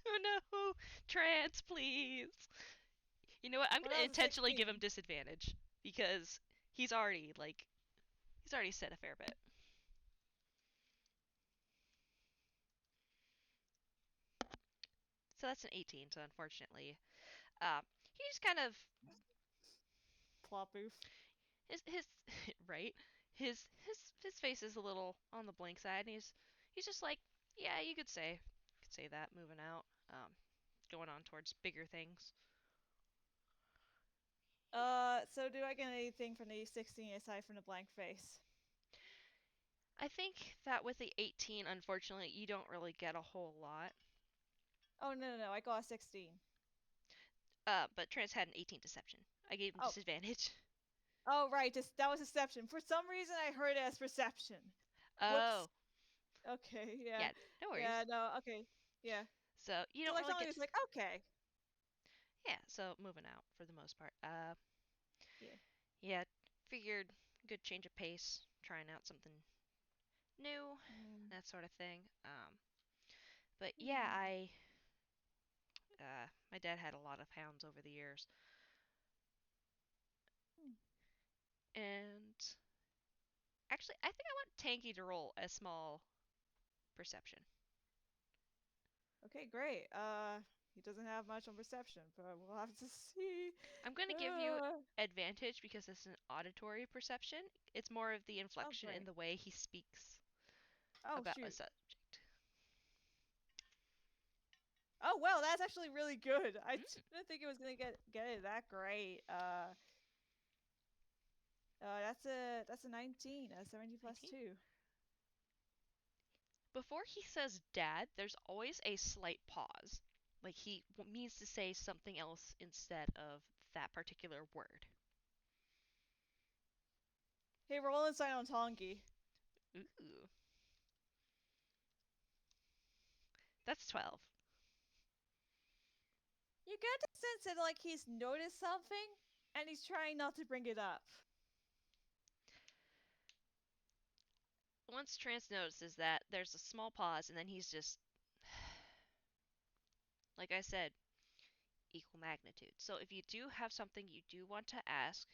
Oh no. Trance, please. You know what? I'm
well,
gonna
that was a
intentionally give him
16.
disadvantage because he's already like he's already said a fair bit. So that's an 18. So unfortunately, he just kind of
Plop boof.
his right his face is a little on the blank side, and he's just like, yeah, you could say that. Moving out, going on towards bigger things.
So do I get anything from the 16 aside from the blank face?
I think that with the 18, unfortunately, you don't really get a whole lot.
Oh no, I got a 16.
But Trance had an 18 deception. I gave him
Oh,
disadvantage.
oh right, that was deception. For some reason, I heard it as perception. Whoops.
Oh,
Okay, yeah,
yeah, no
yeah,
worries.
no, okay, yeah.
So you
So
don't
like
really
something
get.
was like, okay,
Yeah, so moving out for the most part.
yeah.
Yeah, figured good change of pace, trying out something new,
Mm.
that sort of thing. But yeah,
Hmm.
my dad had a lot of hounds over the years,
Hmm.
and actually, I think I want Tanky to roll a small perception.
Okay, great. He doesn't have much on perception, but we'll have to see.
I'm going to give you
Uh,
advantage because it's an auditory perception. It's more of the
oh,
inflection in
great.
the way he speaks
Oh,
about a
shoot.
subject.
Oh, well, that's actually really good. I
Mm,
didn't think it was gonna get it that great. That's a 19. 70 plus
19.
2.
Before he says dad, there's always a slight pause. Like he means to say something else instead of that particular word.
Hey, roll inside on Tongi.
Ooh, that's 12.
You get the sense that like he's noticed something and he's trying not to bring it up.
Once Trance notices that, there's a small pause, and then he's just, like I said, equal magnitude. So if you do have something you do want to ask,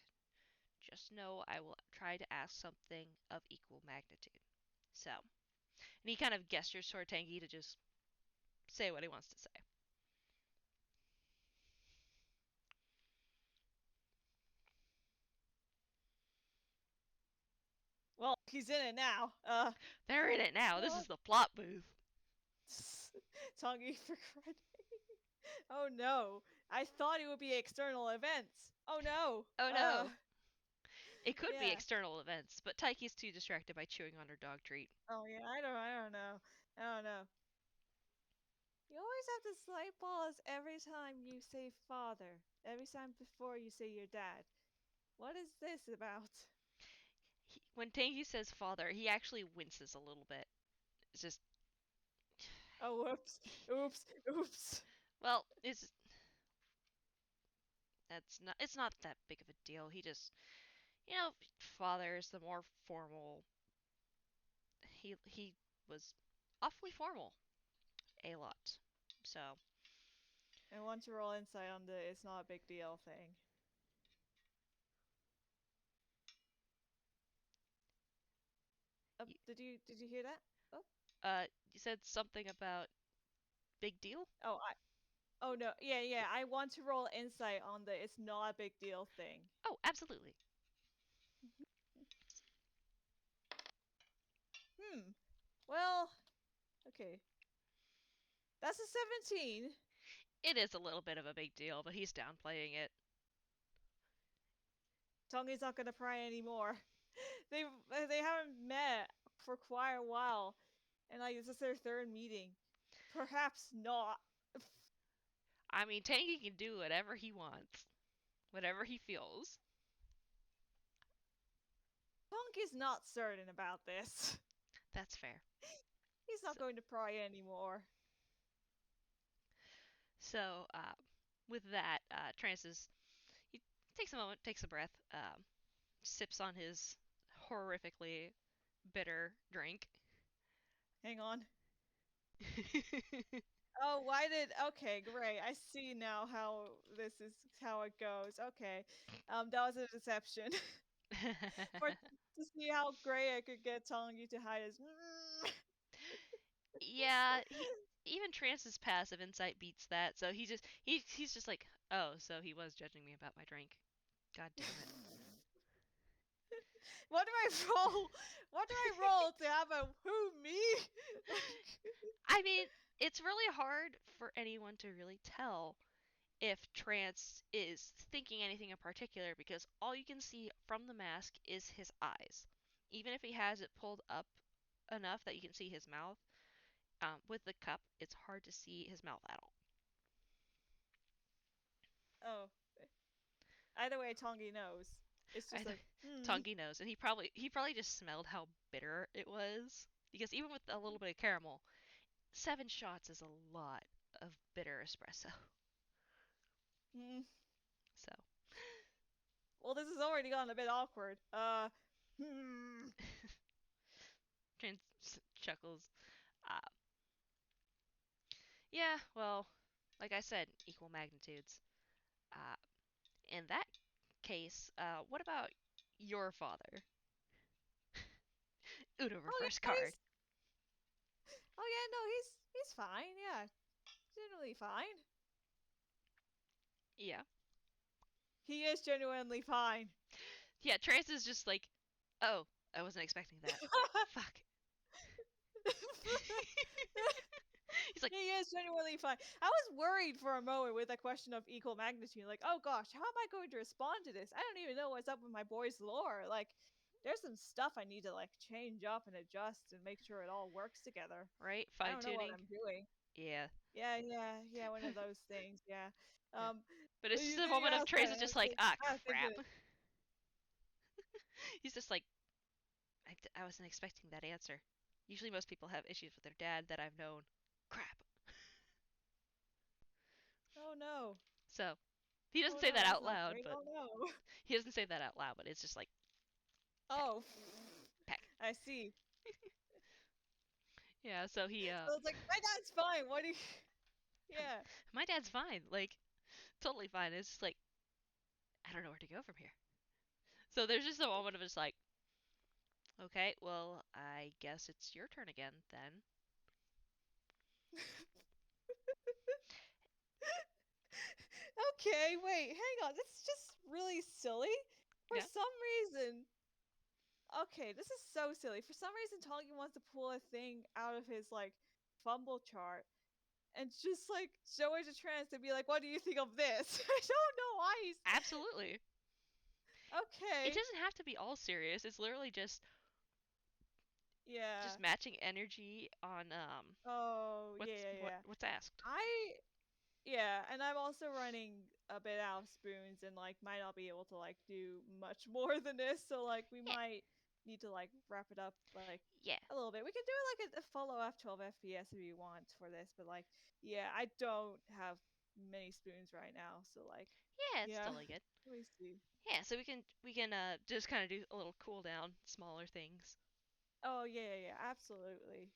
just know I will try to ask something of equal magnitude. So, and he kind of gestures toward Tanguy to just say what he wants to say.
Well, he's in it now.
They're in it now. This
Well,
is the plot booth.
Tanguy for credit. Oh no. I thought it would be external events. Oh no.
Oh no. It could be
Yeah.
external events, but Taiki's too distracted by chewing on her dog treat.
Oh yeah, I don't know. I don't know. You always have to slight pause every time you say father. Every time before you say your dad. What is this about?
When Tanguy says father, he actually winces a little bit. It's just,
Oh whoops. Oops. Oops.
well, it's not that big of a deal. He just, father is the more formal. He was awfully formal a lot. So,
I want to roll insight on the it's not a big deal thing.
you,
Did you hear that? Oh.
you said something about big deal?
Oh, oh no. Yeah. I want to roll insight on the it's not a big deal thing.
Oh, absolutely.
Hmm. Well, okay. That's a 17.
It is a little bit of a big deal, but he's downplaying it.
Tongi's not gonna pry anymore. They haven't met for quite a while, and like this is their third meeting. Perhaps not.
I mean, Tangy can do whatever he wants, whatever he feels.
Tongi's not certain about this.
That's fair.
He's not
So,
going to pry anymore.
so with that, he takes a moment, takes a breath, sips on his horrifically bitter drink.
Hang on. Oh, why did? Okay, great. I see now how this is how it goes. Okay, that was a deception. For to see how great I could get Tongi to hide his.
Yeah, even Trance's passive insight beats that. So he's just like, oh, so he was judging me about my drink. God damn it.
What do I roll? What do I roll to have a who me?
I mean, it's really hard for anyone to really tell if Trance is thinking anything in particular because all you can see from the mask is his eyes. Even if he has it pulled up enough that you can see his mouth, with the cup, it's hard to see his mouth at all.
Oh, either way, Tongi knows. It's just
Either
like, hmm.
Tongi knows, and he probably just smelled how bitter it was because even with a little bit of caramel, 7 shots is a lot of bitter espresso.
Hmm.
So
Well, this has already gotten a bit awkward. Hmm.
Trans chuckles. Uh, yeah, well, like I said, equal magnitudes. Uh, in that case, what about your father? Uno
Oh
reverse
yeah,
card.
he's fine. Yeah, generally fine.
Yeah.
He is genuinely fine.
Yeah, Trance is just like, oh, I wasn't expecting that. Fuck. He's like,
He is genuinely fine. I was worried for a moment with that question of equal magnitude. Like, oh gosh, how am I going to respond to this? I don't even know what's up with my boy's lore. Like, there's some stuff I need to like change up and adjust and make sure it all works together.
right?
I
Fine
don't know what
tuning.
I'm doing.
Yeah.
Yeah, one of those things. Yeah.
Yeah.
Um,
But it's just a
you
moment of
asked that.
Trace is
I
just
was
like,
like,
ah,
thank
crap.
goodness.
He's just like, I wasn't expecting that answer. Usually most people have issues with their dad that I've known. Crap.
Oh no.
So he doesn't
Oh
say
no,
that
that's
out
not
loud,
great.
but
Oh no.
he doesn't say that out loud, but it's just like peck,
Oh.
peck.
I see.
Yeah, so he
So it's like, my dad's fine. What do you? Yeah.
my dad's fine, like totally fine. It's just like I don't know where to go from here. So there's just a moment of just like, okay, well, I guess it's your turn again then.
Okay, wait, hang on. This is just really silly. For
Yeah,
some reason, okay, this is so silly. For some reason, Tanguy wants to pull a thing out of his like fumble chart and just like show it to Trance and be like, "What do you think of this?" I don't know why he's
absolutely. It
okay.
doesn't have to be all serious. It's literally
Yeah.
just matching energy on
Oh, yeah, yeah.
what's asked.
I Yeah, and I'm also running a bit out of spoons and like might not be able to like do much more than this, so like we
Yeah,
might need to like wrap it up like
yeah,
a little bit. We can do like a follow F12 FPS if you want for this, but like yeah, I don't have many spoons right now, so like
yeah. It's
yeah.
totally good.
Let me see.
Yeah, so we can just kind of do a little cool down, smaller things.
Oh yeah, yeah, yeah, absolutely.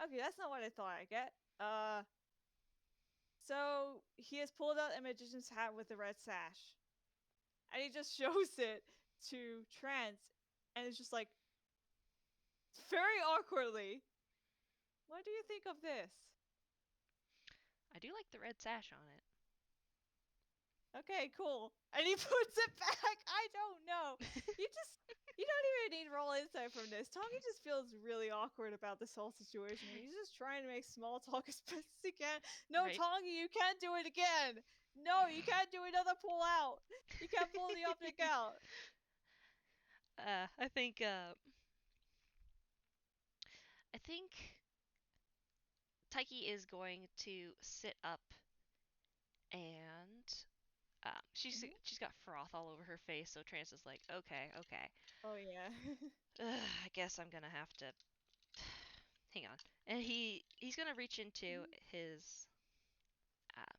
Okay, that's not what I thought I'd get. So he has pulled out a magician's hat with the red sash. And he just shows it to Trance, and it's just like very awkwardly. What do you think of this?
I do like the red sash on it.
Okay, cool. And he puts it back. I don't know. You just you don't even need roll insight from this. Tongi just feels really awkward about this whole situation. He's just trying to make small talk as best as he can. No,
Right.
Tongi, you can't do it again. No, you can't do another pull out. You can't pull the object out.
I think I think Taiki is going to sit up and
Mhm.
she's got froth all over her face, so Trance is like, okay, okay.
Oh yeah.
I guess I'm gonna have to hang on. And he's gonna reach into
Mhm.
uh,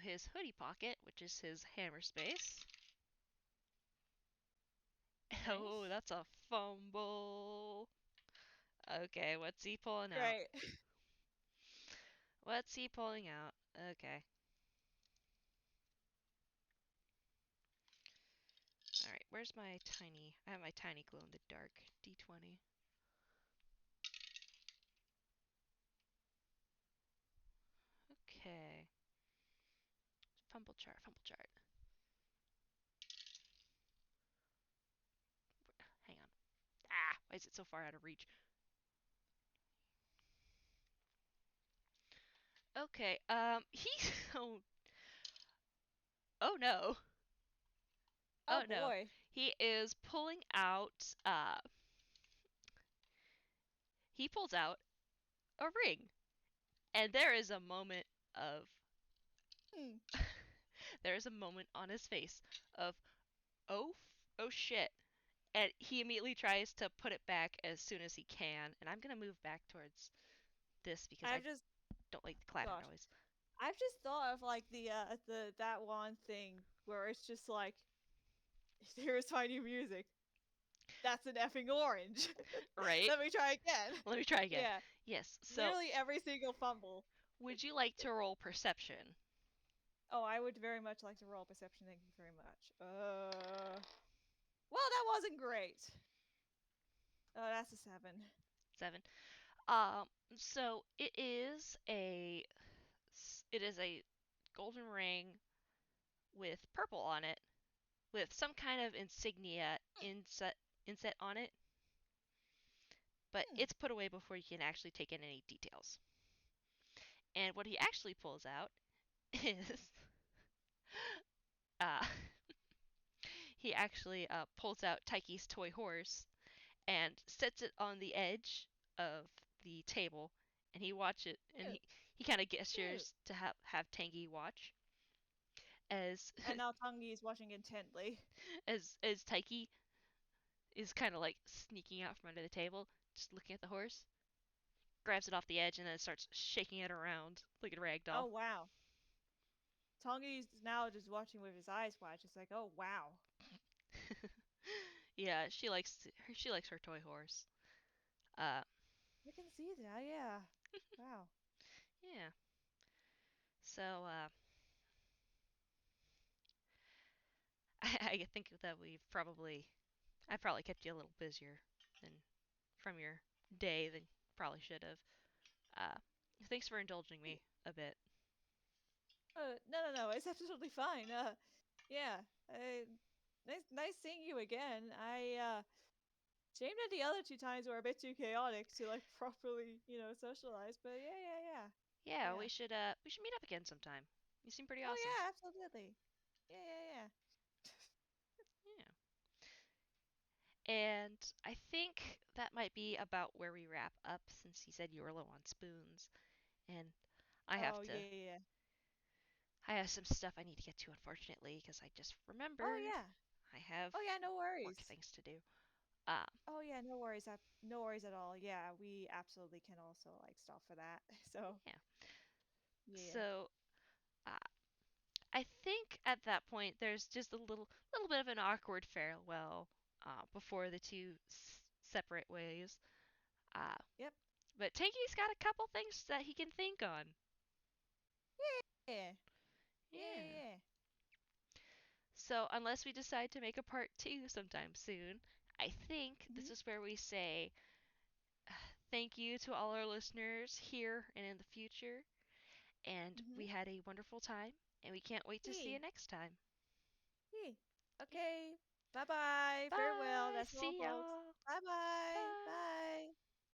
his hoodie pocket, which is his hammer space. Oh,
Nice.
that's a fumble. Okay, what's he pulling out?
Great.
What's he pulling out? Okay. Alright, where's my tiny... I have my tiny glow in the dark. D20. Okay. Fumble chart, fumble chart. Hang on. Ah! Why is it so far out of reach? Okay, he... Oh, oh no.
Oh
Oh no.
boy.
He is pulling out, he pulls out a ring. And there is a moment of...
Hmm.
there is a moment on his face of, oh, oh shit. And he immediately tries to put it back as soon as he can. And I'm gonna move back towards this because I
I've just
don't like the clatter
gosh.
noise.
I've just thought of like the that one thing where it's just like here's my new music. That's an effing orange.
Right?
Let me try again.
Let me try again.
Yeah.
Yes. So,
Literally every single fumble.
would you like to roll perception?
Oh, I would very much like to roll perception, thank you very much. Well that wasn't great. Oh, that's a 7.
7. Um. So it is a golden ring with purple on it, with some kind of insignia inset on it, but
Hmm.
it's put away before you can actually take in any details. And what he actually pulls out is uh, he actually pulls out Taiki's toy horse and sets it on the edge of the table, and he watch it, and
Cute.
he kind of
Cute.
gestures to have Tangy watch as
And now Tangi is watching intently.
as Taiki is kind of like sneaking out from under the table, just looking at the horse. grabs it off the edge and then starts shaking it around like a rag
Oh
doll.
wow. Tanguy's now just watching with his eyes wide, just like, oh wow.
Yeah, she likes her toy horse. Uh,
I can see that. Yeah. Wow.
yeah. So I think that I probably kept you a little busier than from your day than probably should have. Uh, Thanks for indulging me a bit.
No, no, no. It's absolutely fine. Yeah. Nice seeing you again. Shame that the other two times were a bit too chaotic to like properly, socialize. But yeah, yeah, yeah,
Yeah,
yeah.
we should meet up again sometime. You seem pretty
Oh
awesome.
yeah, absolutely. Yeah, yeah, yeah.
Yeah. And I think that might be about where we wrap up since you said you were low on spoons. And I have
Oh
to,
yeah, yeah.
I have some stuff I need to get to, unfortunately, because I just
Oh
remembered
yeah.
I have
Oh yeah. No
work
worries.
things to do. Uh,
Oh yeah, no worries. No worries at all. Yeah, we absolutely can also like stop for that. So
yeah.
yeah.
So, uh, I think at that point there's just a little bit of an awkward farewell before the two separate ways. Uh,
Yep.
but Tanky's got a couple things that he can think on.
Yeah. Yeah.
Yeah.
Yeah.
So unless we decide to make a part two sometime soon, I think this
Mhm.
is where we say thank you to all our listeners here and in the future. And
Mhm.
we had a wonderful time, and we can't wait to see you
Yeah.
next time.
Yeah. Okay. Bye bye. Farewell.
Bye.
That's all,
See
folks.
y'all.
Bye bye.
Bye.
Bye.